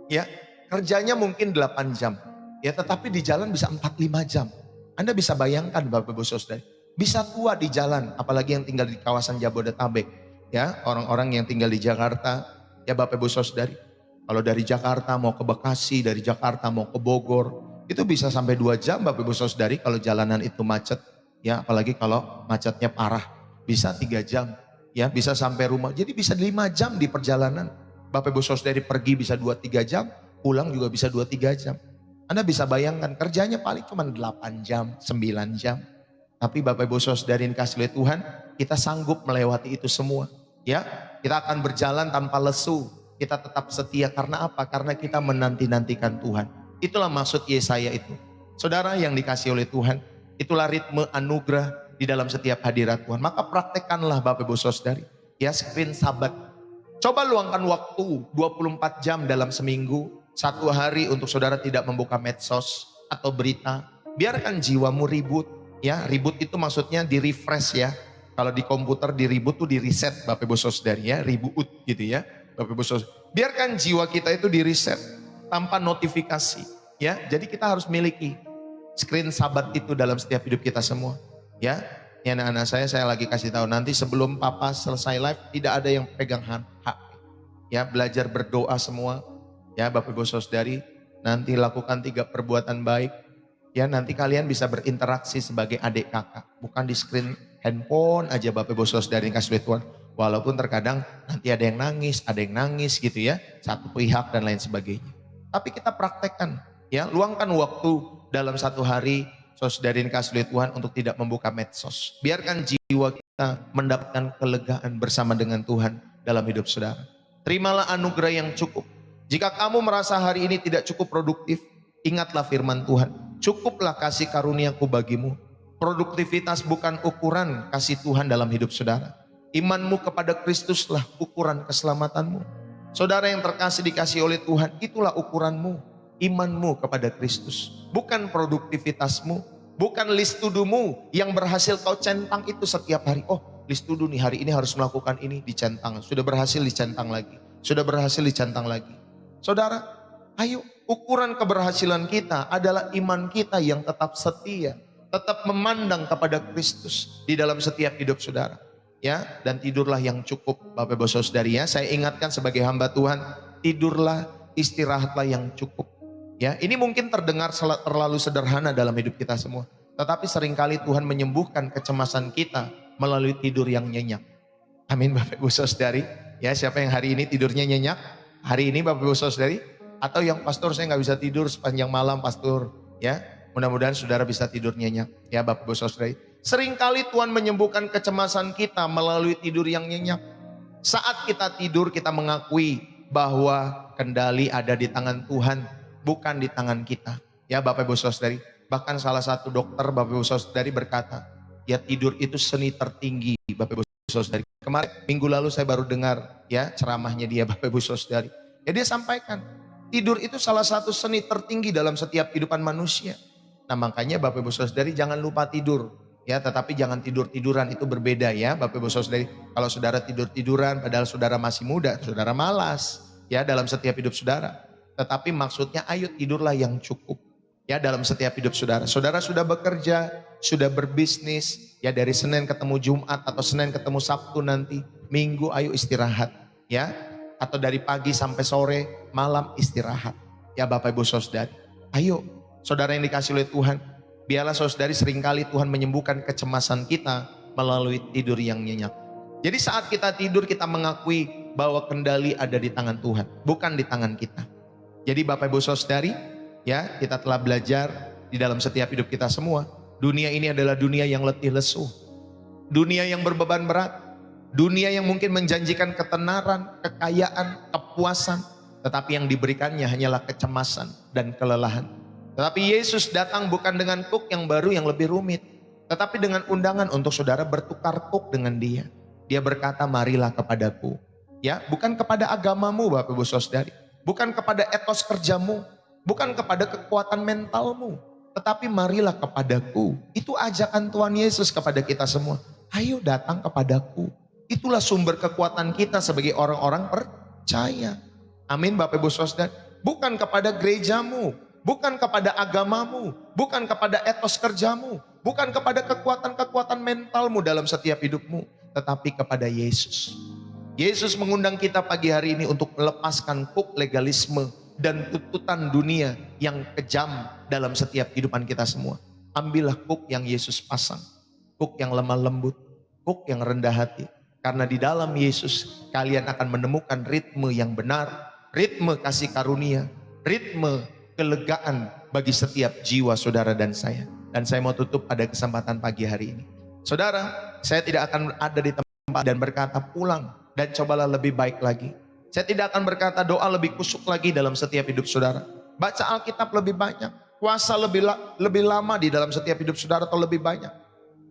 Ya, kerjanya mungkin 8 jam. Ya, tetapi di jalan bisa 4-5 jam. Anda bisa bayangkan, Bapak Ibu Saudari. Bisa tua di jalan, apalagi yang tinggal di kawasan Jabodetabek. Ya, orang-orang yang tinggal di Jakarta. Ya Bapak Ibu Saudari, kalau dari Jakarta mau ke Bekasi, dari Jakarta mau ke Bogor, itu bisa sampai 2 jam Bapak Ibu Saudari kalau jalanan itu macet. Ya apalagi kalau macetnya parah, bisa 3 jam. Ya bisa sampai rumah, jadi bisa 5 jam di perjalanan. Bapak Ibu Saudari pergi bisa 2-3 jam, pulang juga bisa 2-3 jam. Anda bisa bayangkan kerjanya paling cuma 8 jam, 9 jam. Tapi Bapak Ibu Saudari yang dikasihi oleh Tuhan, kita sanggup melewati itu semua. Ya, kita akan berjalan tanpa lesu. Kita tetap setia karena apa? Karena kita menanti-nantikan Tuhan. Itulah maksud Yesaya itu. Saudara yang dikasihi oleh Tuhan, itulah ritme anugerah di dalam setiap hadirat Tuhan. Maka praktekkanlah Bapak Ibu Saudari. Ya, screen sabat. Coba luangkan waktu 24 jam dalam seminggu, 1 hari untuk saudara tidak membuka medsos atau berita. Biarkan jiwamu ribut. Ya, ribut itu maksudnya di refresh ya. Kalau di komputer di reboot tuh di reset Bapak Ibu Saudari ya, reboot gitu ya. Bapak Ibu Saudari. Biarkan jiwa kita itu di reset tanpa notifikasi ya. Jadi kita harus miliki screen sabat itu dalam setiap hidup kita semua. Ya. Ini anak-anak saya lagi kasih tahu nanti sebelum Papa selesai live tidak ada yang pegang HP. Ya, belajar berdoa semua. Ya, Bapak Ibu Saudari, nanti lakukan 3 perbuatan baik. Ya, nanti kalian bisa berinteraksi sebagai adik kakak, bukan di screen handphone aja Bapak Ibu Saudari kasih Tuhan. Walaupun terkadang nanti ada yang nangis gitu ya, satu pihak dan lain sebagainya. Tapi kita praktekkan, ya, luangkan waktu dalam satu hari Saudari kasih Tuhan untuk tidak membuka medsos. Biarkan jiwa kita mendapatkan kelegaan bersama dengan Tuhan dalam hidup saudara. Terimalah anugerah yang cukup. Jika kamu merasa hari ini tidak cukup produktif, ingatlah firman Tuhan. Cukuplah kasih karuniaku bagimu. Produktivitas bukan ukuran kasih Tuhan dalam hidup saudara. Imanmu kepada Kristuslah ukuran keselamatanmu. Saudara yang terkasih dikasih oleh Tuhan, itulah ukuranmu. Imanmu kepada Kristus. Bukan produktivitasmu. Bukan list to-do-mu yang berhasil kau centang itu setiap hari. Oh, list to-do nih, hari ini harus melakukan ini, dicentang. Sudah berhasil dicentang lagi. Sudah berhasil dicentang lagi. Saudara, ayo, ukuran keberhasilan kita adalah iman kita yang tetap setia, tetap memandang kepada Kristus di dalam setiap hidup saudara. Ya, dan tidurlah yang cukup Bapak Ibu Saudari ya. Saya ingatkan sebagai hamba Tuhan, tidurlah, istirahatlah yang cukup. Ya, ini mungkin terdengar terlalu sederhana dalam hidup kita semua. Tetapi seringkali Tuhan menyembuhkan kecemasan kita melalui tidur yang nyenyak. Amin Bapak Ibu Saudari. Ya, siapa yang hari ini tidurnya nyenyak? Hari ini Bapak Ibu Saudari, atau yang pastor saya nggak bisa tidur sepanjang malam pastor, ya mudah-mudahan saudara bisa tidur nyenyak, ya Bapak Ibu Saudari. Seringkali Tuhan menyembuhkan kecemasan kita melalui tidur yang nyenyak. Saat kita tidur kita mengakui bahwa kendali ada di tangan Tuhan, bukan di tangan kita, ya Bapak Ibu Saudari. Bahkan salah satu dokter Bapak Ibu Saudari berkata, ya tidur itu seni tertinggi Bapak Ibu Saudari. Kemarin minggu lalu saya baru dengar ya ceramahnya dia Bapak Ibu Saudari. Ya dia sampaikan, tidur itu salah satu seni tertinggi dalam setiap kehidupan manusia. Nah makanya Bapak Ibu Saudari jangan lupa tidur. Ya tetapi jangan tidur-tiduran, itu berbeda ya Bapak Ibu Saudari. Kalau saudara tidur-tiduran padahal saudara masih muda, saudara malas ya dalam setiap hidup saudara. Tetapi maksudnya ayo tidurlah yang cukup. Ya dalam setiap hidup saudara. Saudara sudah bekerja, sudah berbisnis, ya dari Senin ketemu Jumat atau Senin ketemu Sabtu nanti, Minggu ayo istirahat, ya. Atau dari pagi sampai sore, malam istirahat. Ya Bapak Ibu Saudari. Ayo, saudara yang dikasih oleh Tuhan, biarlah saudari seringkali Tuhan menyembuhkan kecemasan kita melalui tidur yang nyenyak. Jadi saat kita tidur kita mengakui bahwa kendali ada di tangan Tuhan, bukan di tangan kita. Jadi Bapak Ibu Saudari, ya kita telah belajar di dalam setiap hidup kita semua. Dunia ini adalah dunia yang letih lesu. Dunia yang berbeban berat. Dunia yang mungkin menjanjikan ketenaran, kekayaan, kepuasan. Tetapi yang diberikannya hanyalah kecemasan dan kelelahan. Tetapi Yesus datang bukan dengan kuk yang baru yang lebih rumit. Tetapi dengan undangan untuk saudara bertukar kuk dengan dia. Dia berkata marilah kepadaku. Ya, bukan kepada agamamu Bapak Ibu Saudari. Bukan kepada etos kerjamu, bukan kepada kekuatan mentalmu, tetapi marilah kepadaku. Itu ajakan Tuhan Yesus kepada kita semua. Ayo datang kepadaku. Itulah sumber kekuatan kita sebagai orang-orang percaya. Amin Bapak Ibu Saudara. Bukan kepada gerejamu, bukan kepada agamamu, bukan kepada etos kerjamu, bukan kepada kekuatan-kekuatan mentalmu dalam setiap hidupmu, tetapi kepada Yesus. Yesus mengundang kita pagi hari ini untuk melepaskan kuk legalisme dan tuntutan dunia yang kejam dalam setiap kehidupan kita semua. Ambillah kuk yang Yesus pasang, kuk yang lemah lembut, kuk yang rendah hati. Karena di dalam Yesus kalian akan menemukan ritme yang benar, ritme kasih karunia, ritme kelegaan bagi setiap jiwa saudara dan saya. Dan saya mau tutup pada kesempatan pagi hari ini. Saudara, saya tidak akan ada di tempat dan berkata pulang dan cobalah lebih baik lagi. Saya tidak akan berkata doa lebih kusuk lagi dalam setiap hidup saudara. Baca Alkitab lebih banyak. Puasa lebih lama di dalam setiap hidup saudara atau lebih banyak.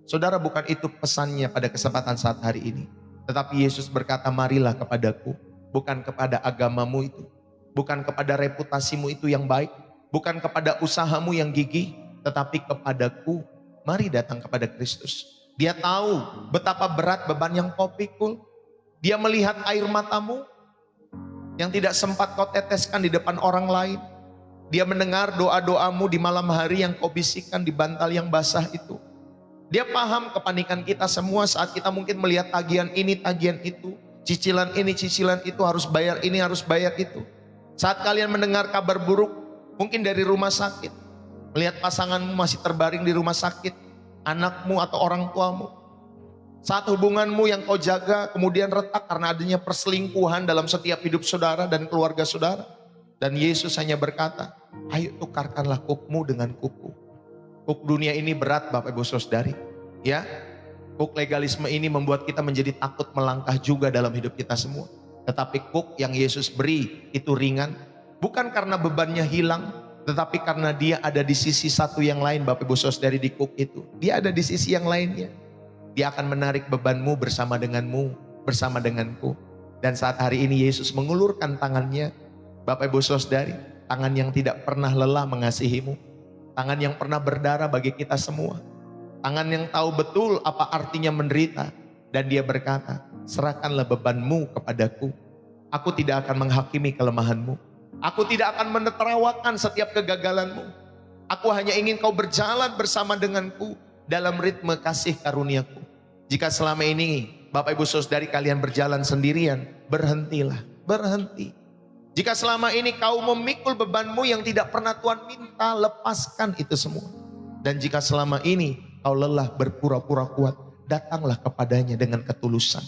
Saudara, bukan itu pesannya pada kesempatan saat hari ini. Tetapi Yesus berkata marilah kepadaku. Bukan kepada agamamu itu. Bukan kepada reputasimu itu yang baik. Bukan kepada usahamu yang gigih. tetapi kepadaku, mari datang kepada Kristus. Dia tahu betapa berat beban yang kau pikul. Dia melihat air matamu yang tidak sempat kau teteskan di depan orang lain. Dia mendengar doa-doamu di malam hari yang kau bisikkan di bantal yang basah itu. Dia paham kepanikan kita semua saat kita mungkin melihat tagihan ini, tagihan itu, cicilan ini, cicilan itu, harus bayar ini, harus bayar itu. Saat kalian mendengar kabar buruk, mungkin dari rumah sakit, melihat pasanganmu masih terbaring di rumah sakit, anakmu atau orang tuamu. Saat hubunganmu yang kau jaga kemudian retak karena adanya perselingkuhan dalam setiap hidup saudara dan keluarga saudara. Dan Yesus hanya berkata, ayo tukarkanlah kukmu dengan kuku. Kuk dunia ini berat Bapak Ibu Saudari. Ya, kuk legalisme ini membuat kita menjadi takut melangkah juga dalam hidup kita semua. Tetapi kuk yang Yesus beri itu ringan. Bukan karena bebannya hilang, tetapi karena dia ada di sisi satu yang lain Bapak Ibu Saudari di kuk itu. Dia ada di sisi yang lainnya. Dia akan menarik bebanmu bersama denganmu, bersama denganku. Dan saat hari ini Yesus mengulurkan tangannya, Bapak Ibu Saudari, tangan yang tidak pernah lelah mengasihimu, tangan yang pernah berdarah bagi kita semua, tangan yang tahu betul apa artinya menderita. Dan dia berkata, serahkanlah bebanmu kepadaku. Aku tidak akan menghakimi kelemahanmu. Aku tidak akan menertawakan setiap kegagalanmu. Aku hanya ingin kau berjalan bersama denganku dalam ritme kasih karuniaku. Jika selama ini Bapak Ibu Saudari kalian berjalan sendirian, berhentilah, berhenti. Jika selama ini kau memikul bebanmu yang tidak pernah Tuhan minta, lepaskan itu semua. Dan jika selama ini kau lelah berpura-pura kuat, datanglah kepadanya dengan ketulusan.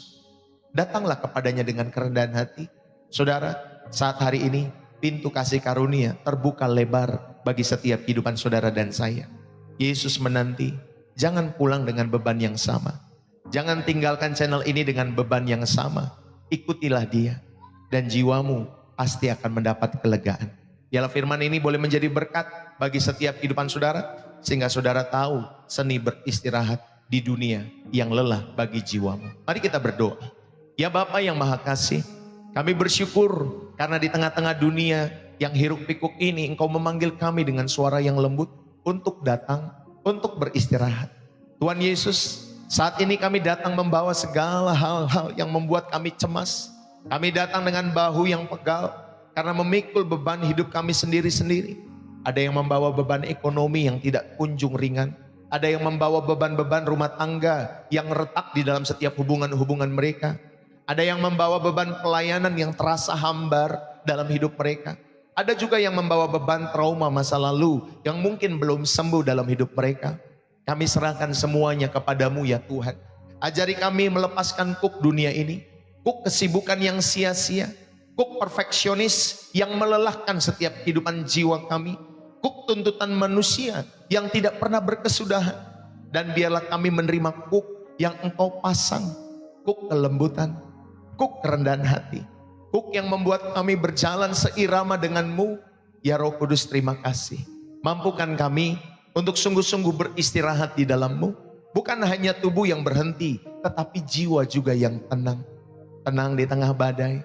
Datanglah kepadanya dengan kerendahan hati. Saudara, saat hari ini pintu kasih karunia terbuka lebar bagi setiap kehidupan saudara dan saya. Yesus menanti. Jangan pulang dengan beban yang sama. Jangan tinggalkan channel ini dengan beban yang sama. Ikutilah dia. Dan jiwamu pasti akan mendapat kelegaan. Biarlah firman ini boleh menjadi berkat bagi setiap kehidupan saudara. Sehingga saudara tahu seni beristirahat di dunia yang lelah bagi jiwamu. Mari kita berdoa. Ya Bapa yang Maha Kasih, kami bersyukur karena di tengah-tengah dunia yang hiruk pikuk ini Engkau memanggil kami dengan suara yang lembut untuk datang, untuk beristirahat. Tuhan Yesus, saat ini kami datang membawa segala hal-hal yang membuat kami cemas. Kami datang dengan bahu yang pegal karena memikul beban hidup kami sendiri-sendiri. Ada yang membawa beban ekonomi yang tidak kunjung ringan. Ada yang membawa beban-beban rumah tangga yang retak di dalam setiap hubungan-hubungan mereka. Ada yang membawa beban pelayanan yang terasa hambar dalam hidup mereka. Ada juga yang membawa beban trauma masa lalu yang mungkin belum sembuh dalam hidup mereka. Kami serahkan semuanya kepadamu ya Tuhan. Ajari kami melepaskan kuk dunia ini. Kuk kesibukan yang sia-sia. Kuk perfeksionis yang melelahkan setiap kehidupan jiwa kami. Kuk tuntutan manusia yang tidak pernah berkesudahan. Dan biarlah kami menerima kuk yang Engkau pasang. Kuk kelembutan. Kuk kerendahan hati. Kuk yang membuat kami berjalan seirama denganmu. Ya Roh Kudus, terima kasih. Mampukan kami untuk sungguh-sungguh beristirahat di dalam-Mu. Bukan hanya tubuh yang berhenti, tetapi jiwa juga yang tenang. Tenang di tengah badai,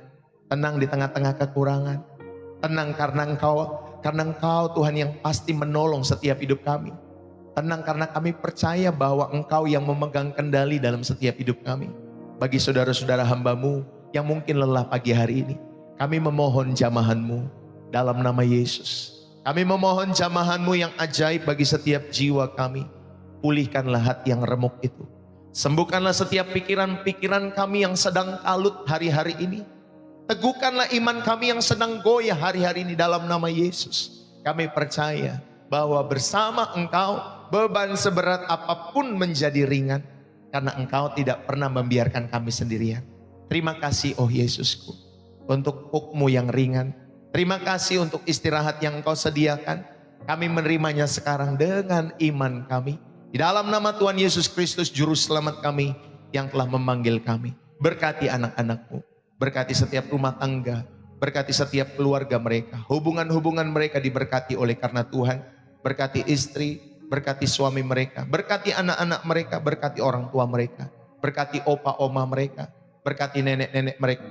tenang di tengah-tengah kekurangan. Tenang karena Engkau Tuhan yang pasti menolong setiap hidup kami. Tenang karena kami percaya bahwa Engkau yang memegang kendali dalam setiap hidup kami. Bagi saudara-saudara hamba-Mu yang mungkin lelah pagi hari ini, kami memohon jamahan-Mu dalam nama Yesus. Kami memohon jamahan-Mu yang ajaib bagi setiap jiwa kami. Pulihkanlah hati yang remuk itu. Sembuhkanlah setiap pikiran-pikiran kami yang sedang kalut hari-hari ini. Teguhkanlah iman kami yang sedang goyah hari-hari ini dalam nama Yesus. Kami percaya bahwa bersama Engkau beban seberat apapun menjadi ringan. Karena Engkau tidak pernah membiarkan kami sendirian. Terima kasih oh Yesusku untuk kuk-Mu yang ringan. Terima kasih untuk istirahat yang Engkau sediakan. Kami menerimanya sekarang dengan iman kami. Di dalam nama Tuhan Yesus Kristus Juru Selamat kami yang telah memanggil kami. Berkati anak-anak-Mu. Berkati setiap rumah tangga. Berkati setiap keluarga mereka. Hubungan-hubungan mereka diberkati oleh karena Tuhan. Berkati istri, berkati suami mereka. Berkati anak-anak mereka, berkati orang tua mereka. Berkati opa oma mereka. Berkati nenek-nenek mereka.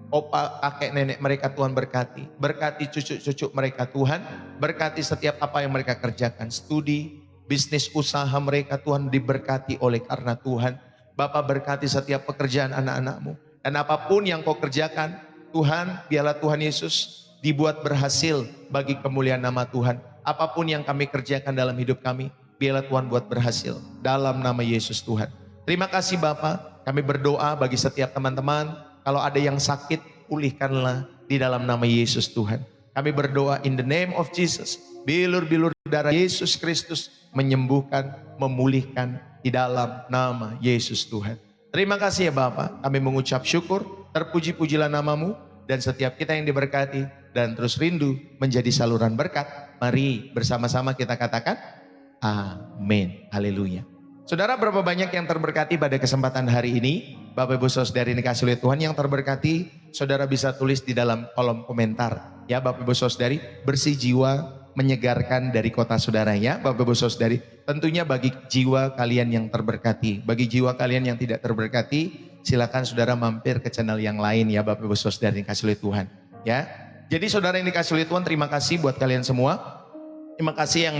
Opa, kakek, nenek mereka Tuhan berkati. Berkati cucu-cucu mereka Tuhan. Berkati setiap apa yang mereka kerjakan. Studi, bisnis usaha mereka Tuhan diberkati oleh karena Tuhan. Bapa berkati setiap pekerjaan anak-anak-Mu. Dan apapun yang Kau kerjakan, Tuhan, biarlah Tuhan Yesus dibuat berhasil bagi kemuliaan nama Tuhan. Apapun yang kami kerjakan dalam hidup kami, biarlah Tuhan buat berhasil dalam nama Yesus Tuhan. Terima kasih Bapa, kami berdoa bagi setiap teman-teman, kalau ada yang sakit, pulihkanlah di dalam nama Yesus Tuhan. Kami berdoa in the name of Jesus, bilur-bilur darah Yesus Kristus menyembuhkan, memulihkan di dalam nama Yesus Tuhan. Terima kasih ya Bapa, kami mengucap syukur, terpuji-pujilah nama-Mu, dan setiap kita yang diberkati dan terus rindu menjadi saluran berkat. Mari bersama-sama kita katakan, amin, haleluya. Saudara, berapa banyak yang terberkati pada kesempatan hari ini? Bapak Ibu Saudara yang dikasih oleh Tuhan yang terberkati, saudara bisa tulis di dalam kolom komentar. Ya Bapak Ibu Saudari, bersih jiwa menyegarkan dari kota saudara ya Bapak Ibu Saudari. Tentunya bagi jiwa kalian yang terberkati, bagi jiwa kalian yang tidak terberkati, silakan saudara mampir ke channel yang lain ya Bapak Ibu Saudari yang dikasih oleh Tuhan. Ya, jadi saudara yang dikasih oleh Tuhan, terima kasih buat kalian semua. Terima kasih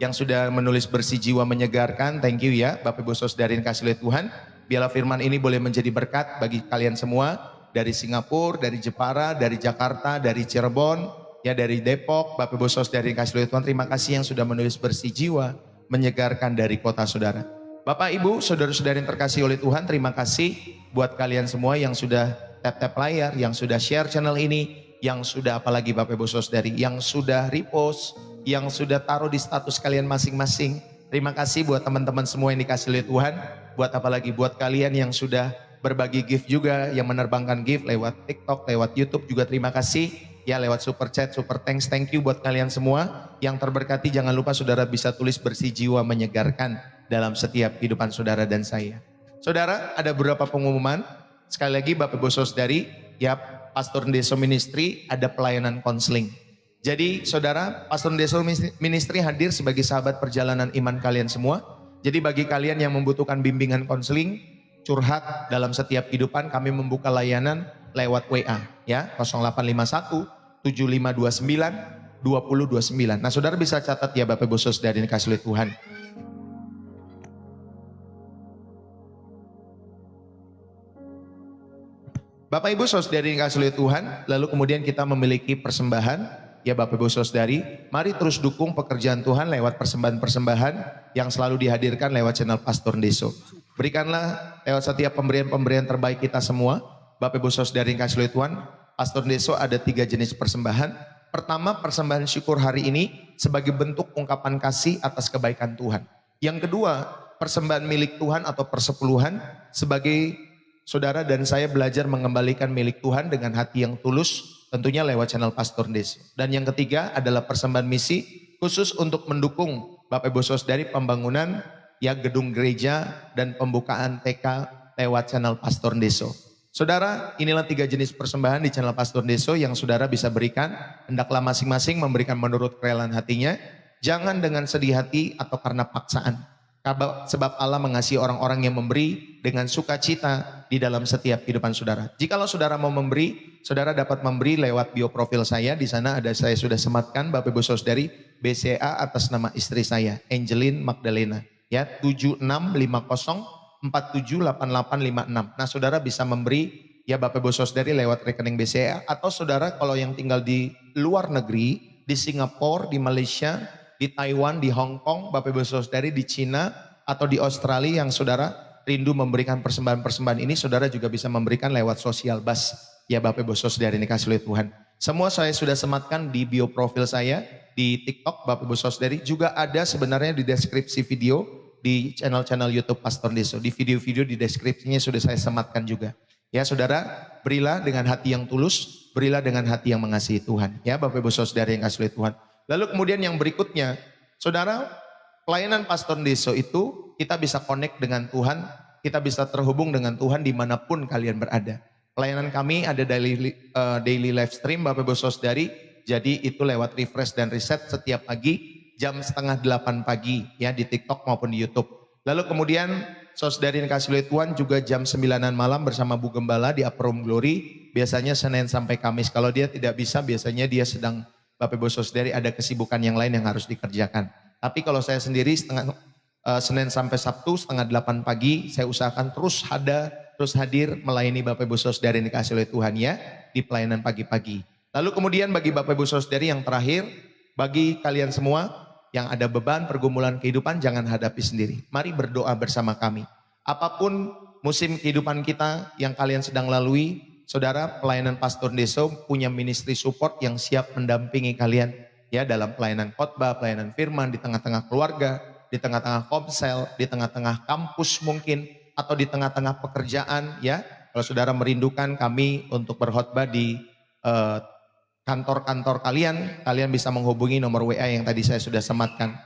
yang sudah menulis bersih jiwa menyegarkan, thank you ya Bapak Ibu Saudari yang dikasih oleh Tuhan. Biarlah firman ini boleh menjadi berkat bagi kalian semua, dari Singapura, dari Jepara, dari Jakarta, dari Cirebon, ya dari Depok. Bapak Ibu Saudari yang dikasih oleh Tuhan, terima kasih yang sudah menulis bersih jiwa menyegarkan dari kota saudara. Bapak Ibu, saudara-saudari yang terkasih oleh Tuhan, terima kasih buat kalian semua yang sudah tap-tap layar, yang sudah share channel ini, yang sudah apalagi Bapak Ibu Saudari, yang sudah repost, yang sudah taruh di status kalian masing-masing. Terima kasih buat teman-teman semua yang dikasih oleh Tuhan. Buat apalagi buat kalian yang sudah berbagi gift juga, yang menerbangkan gift lewat TikTok, lewat YouTube juga terima kasih. Ya lewat super chat, super thanks, thank you buat kalian semua. Yang terberkati jangan lupa saudara bisa tulis bersih jiwa menyegarkan dalam setiap kehidupan saudara dan saya. Saudara, ada beberapa pengumuman. Sekali lagi Bapak Ibu Saudari, ya Pastor Ndeso Ministry ada pelayanan konseling. Jadi saudara, Pastor Ndeso Ministry hadir sebagai sahabat perjalanan iman kalian semua. Jadi bagi kalian yang membutuhkan bimbingan konseling, curhat dalam setiap kehidupan, kami membuka layanan lewat WA ya 0851 7529 2029. Nah saudara bisa catat ya Bapak Ibu Saudara yang dikasih oleh Tuhan. Bapak Ibu Saudari yang dikasih oleh Tuhan, lalu kemudian kita memiliki persembahan. Ya Bapak Ibu Saudari, mari terus dukung pekerjaan Tuhan lewat persembahan-persembahan yang selalu dihadirkan lewat channel Pastor Ndeso. Berikanlah lewat setiap pemberian-pemberian terbaik kita semua. Bapak Ibu Saudari yang kasih oleh Tuhan, Pastor Ndeso ada 3 jenis persembahan. Pertama, persembahan syukur hari ini sebagai bentuk ungkapan kasih atas kebaikan Tuhan. Yang kedua, persembahan milik Tuhan atau persepuluhan sebagai saudara dan saya belajar mengembalikan milik Tuhan dengan hati yang tulus, tentunya lewat channel Pastor Ndeso. Dan yang ketiga adalah persembahan misi khusus untuk mendukung Bapak Ibu Saudari pembangunan ya gedung gereja dan pembukaan TK lewat channel Pastor Ndeso. Saudara, inilah 3 jenis persembahan di channel Pastor Ndeso yang saudara bisa berikan. Hendaklah masing-masing memberikan menurut kerelaan hatinya, jangan dengan sedih hati atau karena paksaan. Sebab Allah mengasihi orang-orang yang memberi dengan sukacita di dalam setiap kehidupan saudara. Jikalau saudara mau memberi, saudara dapat memberi lewat bio profil saya. Di sana ada saya sudah sematkan Bapak Ibu Saudari BCA atas nama istri saya, Angelin Magdalena. Ya 7650478856. Nah saudara bisa memberi ya Bapak Ibu Saudari lewat rekening BCA. Atau saudara kalau yang tinggal di luar negeri, di Singapura, di Malaysia, di Taiwan, di Hong Kong, Bapak Ibu Saudari di Cina atau di Australia yang saudara rindu memberikan persembahan-persembahan ini, saudara juga bisa memberikan lewat sosial bus. Ya Bapak Ibu Saudari ini kasih oleh Tuhan. Semua saya sudah sematkan di bio profil saya di TikTok Bapak Ibu Saudari. Juga ada sebenarnya di deskripsi video di channel-channel YouTube Pastor Ndeso. Di video-video di deskripsinya sudah saya sematkan juga. Ya saudara, berilah dengan hati yang tulus, berilah dengan hati yang mengasihi Tuhan. Ya Bapak Ibu Saudari yang kasih oleh Tuhan. Lalu kemudian yang berikutnya, saudara, pelayanan Pastor Ndeso itu kita bisa connect dengan Tuhan, kita bisa terhubung dengan Tuhan dimanapun kalian berada. Pelayanan kami ada daily live stream Bapak Ibu Saudari, jadi itu lewat refresh dan reset setiap pagi jam 7:30 pagi ya di TikTok maupun di YouTube. Lalu kemudian Saudari yang kasih oleh Tuhan juga jam 9-an malam bersama Bu Gembala di Upper Room Glory, biasanya Senin sampai Kamis. Kalau dia tidak bisa, biasanya dia sedang Bapak Ibu Saudari ada kesibukan yang lain yang harus dikerjakan. Tapi kalau saya sendiri Senin sampai Sabtu setengah 8 pagi, saya usahakan terus hadir melayani Bapak Ibu Saudara yang dikasih oleh Tuhan ya, di pelayanan pagi-pagi. Lalu kemudian bagi Bapak Ibu Saudari yang terakhir, bagi kalian semua yang ada beban pergumulan kehidupan, jangan hadapi sendiri. Mari berdoa bersama kami. Apapun musim kehidupan kita yang kalian sedang lalui, saudara, pelayanan Pastor Deso punya ministry support yang siap mendampingi kalian ya dalam pelayanan khotbah, pelayanan firman di tengah-tengah keluarga, di tengah-tengah komsel, di tengah-tengah kampus mungkin, atau di tengah-tengah pekerjaan ya. Kalau saudara merindukan kami untuk berkhotbah di kantor-kantor kalian bisa menghubungi nomor WA yang tadi saya sudah sematkan.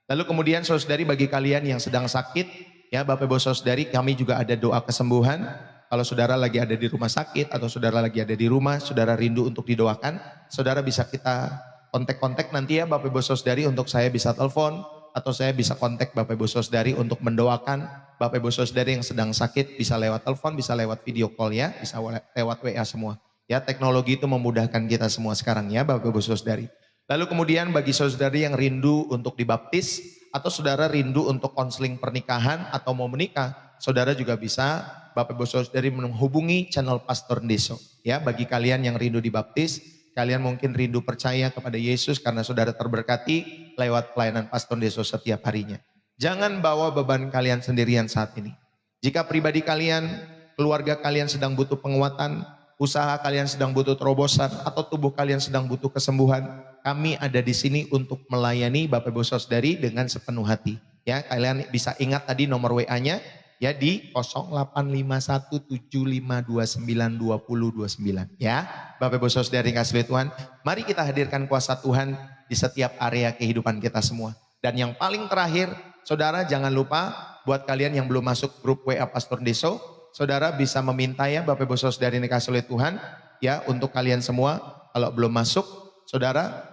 Lalu kemudian saudari, bagi kalian yang sedang sakit, ya Bapak Ibu Saudari, kami juga ada doa kesembuhan. Kalau saudara lagi ada di rumah sakit atau saudara lagi ada di rumah, saudara rindu untuk didoakan, saudara bisa kita kontak-kontak nanti ya Bapak Ibu Saudari, untuk saya bisa telepon atau saya bisa kontak Bapak Ibu Saudari untuk mendoakan Bapak Ibu Saudari yang sedang sakit, bisa lewat telepon, bisa lewat video call ya, bisa lewat WA semua. Ya, teknologi itu memudahkan kita semua sekarang ya Bapak Ibu Saudari. Lalu kemudian bagi saudari yang rindu untuk dibaptis atau saudara rindu untuk konseling pernikahan atau mau menikah, saudara juga bisa Bapak Ibu Saudari menghubungi channel Pastor Deso. Ya, bagi kalian yang rindu dibaptis, kalian mungkin rindu percaya kepada Yesus karena saudara terberkati lewat pelayanan Pastor Deso setiap harinya. Jangan bawa beban kalian sendirian saat ini. Jika pribadi kalian, keluarga kalian sedang butuh penguatan, usaha kalian sedang butuh terobosan, atau tubuh kalian sedang butuh kesembuhan, kami ada di sini untuk melayani Bapak Ibu Saudari dengan sepenuh hati. Ya, kalian bisa ingat tadi nomor WA-nya ya di 085175292029 ya. Bapak Ibu Saudari kasih Tuhan, mari kita hadirkan kuasa Tuhan di setiap area kehidupan kita semua. Dan yang paling terakhir, saudara jangan lupa buat kalian yang belum masuk grup WA Pastor Deso, saudara bisa meminta ya Bapak Ibu Saudari yang dikasih oleh Tuhan ya, untuk kalian semua kalau belum masuk, saudara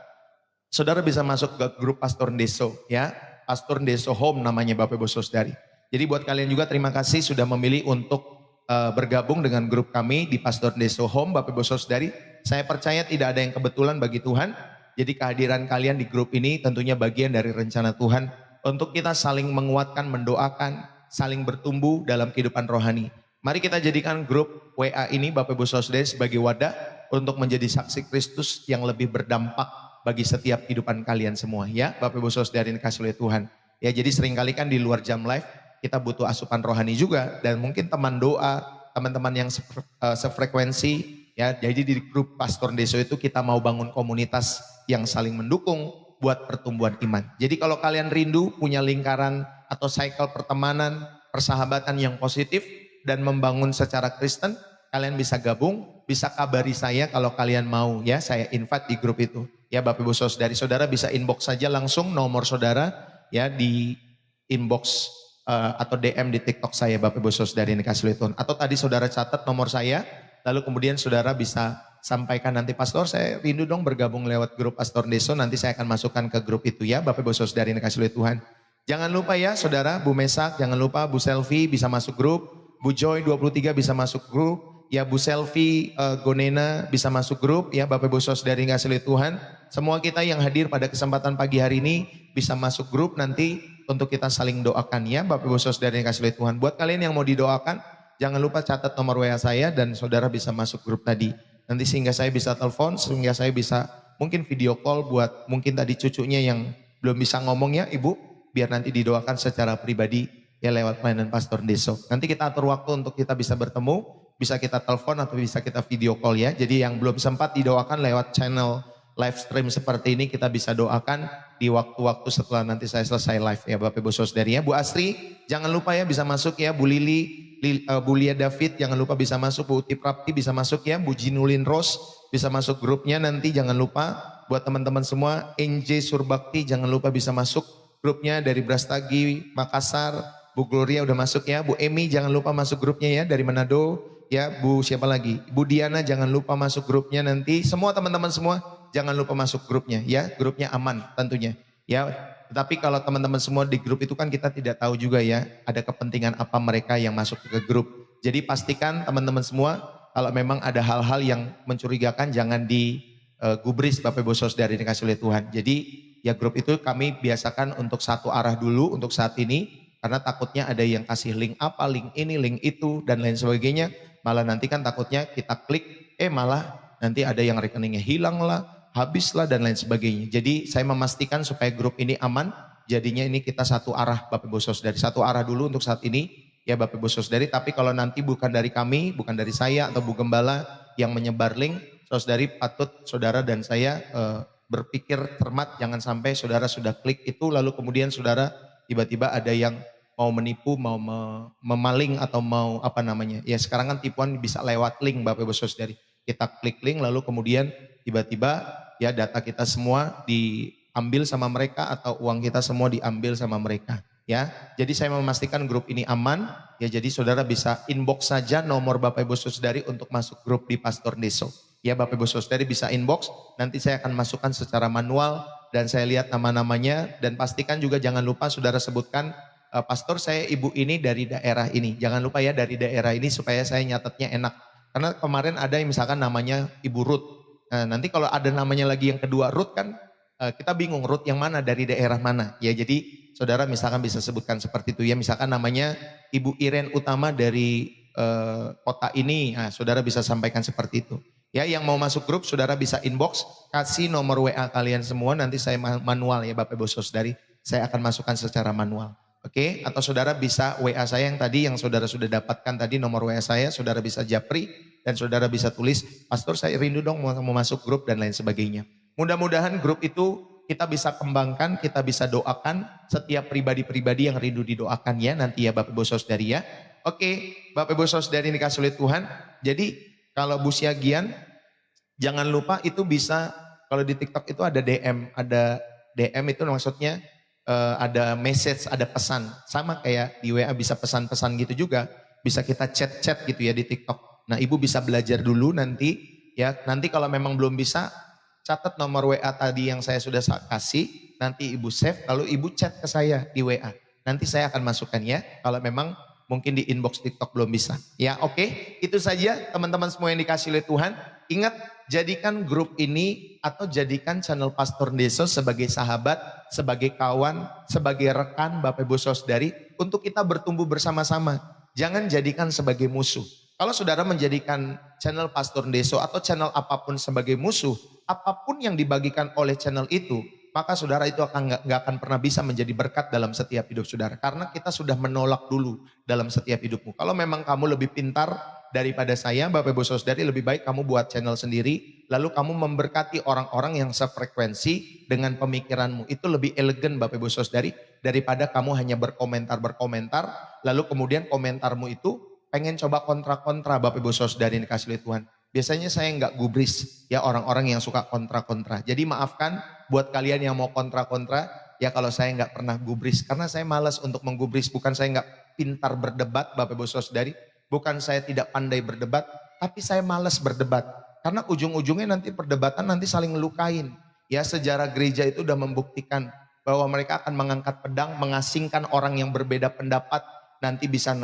bisa masuk ke grup Pastor Deso ya, Pastor Deso Home namanya Bapak Ibu Saudari. Jadi buat kalian juga terima kasih sudah memilih untuk bergabung dengan grup kami di Pastor Deso Home Bapak Ibu Saudari. Saya percaya tidak ada yang kebetulan bagi Tuhan. Jadi kehadiran kalian di grup ini tentunya bagian dari rencana Tuhan untuk kita saling menguatkan, mendoakan, saling bertumbuh dalam kehidupan rohani. Mari kita jadikan grup WA ini Bapak Ibu Saudari sebagai wadah untuk menjadi saksi Kristus yang lebih berdampak bagi setiap kehidupan kalian semua ya Bapak Ibu Saudari yang dikasih oleh Tuhan. Ya, jadi seringkali kan di luar jam live kita butuh asupan rohani juga, dan mungkin teman doa, teman-teman yang sefrekuensi ya. Jadi di grup Pastor Deso itu kita mau bangun komunitas yang saling mendukung buat pertumbuhan iman. Jadi kalau kalian rindu punya lingkaran atau cycle pertemanan, persahabatan yang positif dan membangun secara Kristen, kalian bisa gabung, bisa kabari saya kalau kalian mau ya, saya invite di grup itu. Ya Bapak Ibu Saudari, saudara bisa inbox saja langsung nomor saudara ya di inbox atau DM di TikTok saya Bapak Ibu Saudari yang dikasih oleh Tuhan. Atau tadi saudara catat nomor saya, lalu kemudian saudara bisa sampaikan nanti, Pastor saya rindu dong bergabung lewat grup Pastor Deso, nanti saya akan masukkan ke grup itu ya Bapak Ibu Saudari yang dikasih oleh Tuhan. Jangan lupa ya saudara, Bu Mesak, jangan lupa Bu Selvi bisa masuk grup, Bu Joy 23 bisa masuk grup, ya Bu Selvi Gonena bisa masuk grup ya Bapak Ibu Saudari yang dikasih oleh Tuhan. Semua kita yang hadir pada kesempatan pagi hari ini bisa masuk grup nanti untuk kita saling doakan ya Bapak Ibu Saudari yang dikasih oleh Tuhan. Buat kalian yang mau didoakan, jangan lupa catat nomor WA saya dan saudara bisa masuk grup tadi. Nanti sehingga saya bisa telepon, sehingga saya bisa mungkin video call buat mungkin tadi cucunya yang belum bisa ngomong ya Ibu, biar nanti didoakan secara pribadi ya lewat pelayanan Pastor Deso. Nanti kita atur waktu untuk kita bisa bertemu, bisa kita telepon atau bisa kita video call ya. Jadi yang belum sempat didoakan lewat channel live stream seperti ini, kita bisa doakan di waktu-waktu setelah nanti saya selesai live ya Bapak Ibu Saudari ya. Bu Asri jangan lupa ya bisa masuk ya, Bu Lili, Bu Lia David jangan lupa bisa masuk, Bu Uti Prapti bisa masuk ya, Bu Jinulin Rose bisa masuk grupnya nanti, jangan lupa buat teman-teman semua. NJ Surbakti jangan lupa bisa masuk grupnya dari Brastagi, Makassar. Bu Gloria udah masuk ya, Bu Emi jangan lupa masuk grupnya ya dari Manado ya, Bu siapa lagi, Bu Diana jangan lupa masuk grupnya nanti. Semua teman-teman semua jangan lupa masuk grupnya ya, grupnya aman tentunya ya. Tetapi kalau teman-teman semua di grup itu kan kita tidak tahu juga ya, ada kepentingan apa mereka yang masuk ke grup. Jadi pastikan teman-teman semua kalau memang ada hal-hal yang mencurigakan jangan digubris Bapak Ibu Saudari dikasih oleh Tuhan. Jadi ya grup itu kami biasakan untuk satu arah dulu untuk saat ini. Karena takutnya ada yang kasih link apa, link ini, link itu, dan lain sebagainya. Malah nanti kan takutnya kita klik, malah nanti ada yang rekeningnya hilang lah, habis lah, dan lain sebagainya. Jadi saya memastikan supaya grup ini aman, jadinya ini kita satu arah Bapak Ibu Saudari. Satu arah dulu untuk saat ini, ya Bapak Ibu Saudari. Tapi kalau nanti bukan dari kami, bukan dari saya atau Bu Gembala yang menyebar link, Saudari patut saudara dan saya berpikir cermat, jangan sampai saudara sudah klik itu lalu kemudian saudara tiba-tiba ada yang mau menipu, mau memaling atau mau apa namanya. Ya sekarang kan tipuan bisa lewat link Bapak Ibu Saudari. Kita klik link lalu kemudian tiba-tiba ya data kita semua diambil sama mereka atau uang kita semua diambil sama mereka. Ya, jadi saya memastikan grup ini aman. Ya jadi saudara bisa inbox saja nomor Bapak Ibu Saudari untuk masuk grup di Pastor Deso. Ya Bapak Ibu Saudari bisa inbox, nanti saya akan masukkan secara manual dan saya lihat nama-namanya dan pastikan juga jangan lupa saudara sebutkan pastor saya ibu ini dari daerah ini. Jangan lupa ya dari daerah ini supaya saya nyatetnya enak. Karena kemarin ada yang misalkan namanya Ibu Ruth. Nah, nanti kalau ada namanya lagi yang kedua Ruth kan kita bingung Ruth yang mana dari daerah mana. Ya jadi saudara misalkan bisa sebutkan seperti itu ya. Misalkan namanya Ibu Iren Utama dari kota ini. Nah, saudara bisa sampaikan seperti itu. Ya, yang mau masuk grup saudara bisa inbox, kasih nomor WA kalian semua, nanti saya manual ya Bapak Ibu Saudari, saya akan masukkan secara manual. Oke, atau saudara bisa WA saya yang tadi yang saudara sudah dapatkan tadi nomor WA saya, saudara bisa japri dan saudara bisa tulis, Pastor saya rindu dong mau masuk grup dan lain sebagainya. Mudah-mudahan grup itu kita bisa kembangkan, kita bisa doakan setiap pribadi-pribadi yang rindu didoakan ya nanti ya Bapak Ibu Saudari ya. Oke, Bapak Ibu Saudari dikasih oleh Tuhan. Jadi kalau Bu Siagian, jangan lupa itu bisa, kalau di TikTok itu ada DM itu maksudnya ada message, ada pesan. Sama kayak di WA bisa pesan-pesan gitu juga, bisa kita chat-chat gitu ya di TikTok. Nah Ibu bisa belajar dulu nanti, ya nanti kalau memang belum bisa, catat nomor WA tadi yang saya sudah kasih, nanti Ibu save, lalu Ibu chat ke saya di WA. Nanti saya akan masukkan ya, kalau memang mungkin di inbox TikTok belum bisa. Ya oke, itu saja teman-teman semua yang dikasih oleh Tuhan. Ingat, jadikan grup ini atau jadikan channel Pastor Deso sebagai sahabat, sebagai kawan, sebagai rekan Bapak Ibu Saudari untuk kita bertumbuh bersama-sama. Jangan jadikan sebagai musuh. Kalau saudara menjadikan channel Pastor Deso atau channel apapun sebagai musuh, apapun yang dibagikan oleh channel itu, maka saudara itu nggak akan pernah bisa menjadi berkat dalam setiap hidup saudara. Karena kita sudah menolak dulu dalam setiap hidupmu. Kalau memang kamu lebih pintar daripada saya, Bapak Ibu Saudari, lebih baik kamu buat channel sendiri. Lalu kamu memberkati orang-orang yang sefrekuensi dengan pemikiranmu. Itu lebih elegan Bapak Ibu Saudari daripada kamu hanya berkomentar. Lalu kemudian komentarmu itu pengen coba kontra-kontra Bapak Ibu Saudari yang dikasih oleh Tuhan. Biasanya saya nggak gubris ya orang-orang yang suka kontra-kontra. Jadi maafkan buat kalian yang mau kontra-kontra ya kalau saya nggak pernah gubris. Karena saya malas untuk menggubris. Bukan saya nggak pintar berdebat Bapak Ibu Saudari. Bukan saya tidak pandai berdebat. Tapi saya malas berdebat. Karena ujung-ujungnya nanti perdebatan nanti saling ngelukain. Ya sejarah gereja itu udah membuktikan bahwa mereka akan mengangkat pedang. Mengasingkan orang yang berbeda pendapat. Nanti bisa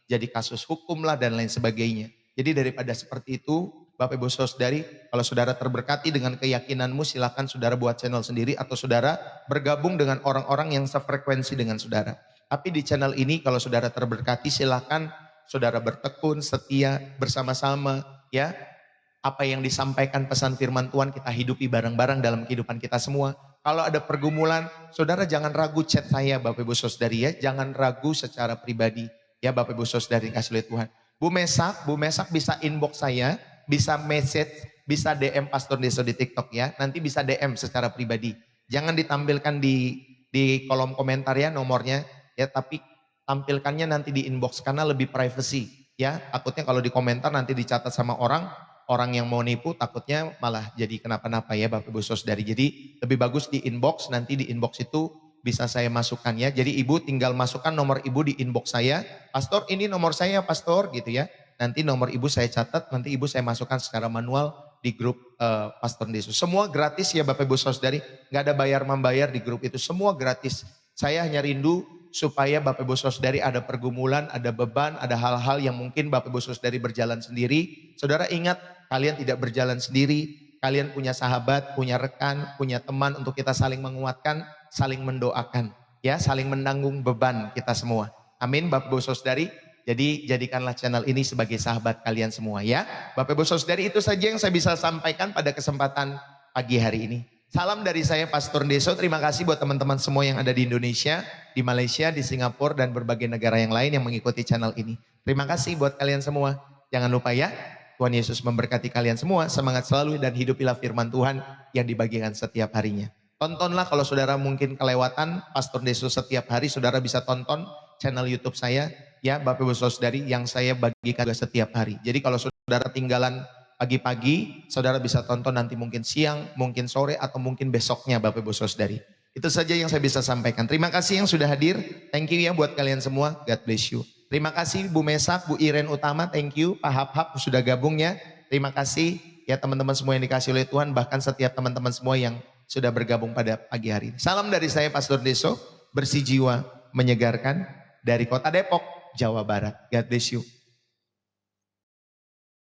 jadi kasus hukum lah dan lain sebagainya. Jadi daripada seperti itu, Bapak Ibu Saudari, kalau saudara terberkati dengan keyakinanmu, silakan saudara buat channel sendiri atau saudara bergabung dengan orang-orang yang sefrekuensi dengan saudara. Tapi di channel ini kalau saudara terberkati, silakan saudara bertekun, setia, bersama-sama, ya. Apa yang disampaikan pesan firman Tuhan kita hidupi bareng-bareng dalam kehidupan kita semua. Kalau ada pergumulan, saudara jangan ragu chat saya Bapak Ibu Saudari ya, jangan ragu secara pribadi. Ya Bapak Ibu Saudari kasih oleh Tuhan. Bu Mesak bisa inbox saya, bisa message, bisa DM Pastor Deso di TikTok ya. Nanti bisa DM secara pribadi. Jangan ditampilkan di kolom komentar ya nomornya ya, tapi tampilkannya nanti di inbox karena lebih privacy ya. Takutnya kalau di komentar nanti dicatat sama orang yang mau nipu, takutnya malah jadi kenapa-napa ya Bapak Ibu Saudari. Jadi lebih bagus di inbox, nanti di inbox itu bisa saya masukkan ya. Jadi ibu tinggal masukkan nomor ibu di inbox saya. Pastor ini nomor saya pastor gitu ya. Nanti nomor ibu saya catat, nanti ibu saya masukkan secara manual di grup Pastor Deso. Semua gratis ya Bapak Ibu Saudari. Gak ada bayar-membayar di grup itu, semua gratis. Saya hanya rindu supaya Bapak Ibu Saudari ada pergumulan, ada beban, ada hal-hal yang mungkin Bapak Ibu Saudari berjalan sendiri. Saudara ingat, kalian tidak berjalan sendiri. kalian punya sahabat, punya rekan, punya teman untuk kita saling menguatkan, saling mendoakan, ya, saling menanggung beban kita semua. Amin, Bapak Ibu Saudari. Jadi jadikanlah channel ini sebagai sahabat kalian semua, ya. Bapak Ibu Saudari, itu saja yang saya bisa sampaikan pada kesempatan pagi hari ini. Salam dari saya Pastor Deso. Terima kasih buat teman-teman semua yang ada di Indonesia, di Malaysia, di Singapura, dan berbagai negara yang lain yang mengikuti channel ini. Terima kasih buat kalian semua. Jangan lupa ya, Tuhan Yesus memberkati kalian semua. Semangat selalu dan hidupilah firman Tuhan yang dibagikan setiap harinya. Tontonlah kalau saudara mungkin kelewatan Pastor Deso setiap hari, saudara bisa tonton channel YouTube saya, ya Bapak Ibu Saudari, yang saya bagikan juga setiap hari. Jadi kalau saudara tinggalan pagi-pagi, saudara bisa tonton nanti mungkin siang, mungkin sore, atau mungkin besoknya Bapak Ibu Saudari. Itu saja yang saya bisa sampaikan. Terima kasih yang sudah hadir. Thank you ya buat kalian semua. God bless you. Terima kasih Bu Mesak, Bu Iren Utama. Thank you. Pak Hap-Hap sudah gabung ya. Terima kasih ya teman-teman semua yang dikasih oleh Tuhan. Bahkan setiap teman-teman semua yang sudah bergabung pada pagi hari ini. Salam dari saya Pastor Deso. Bersih jiwa, menyegarkan, dari Kota Depok, Jawa Barat. God bless you.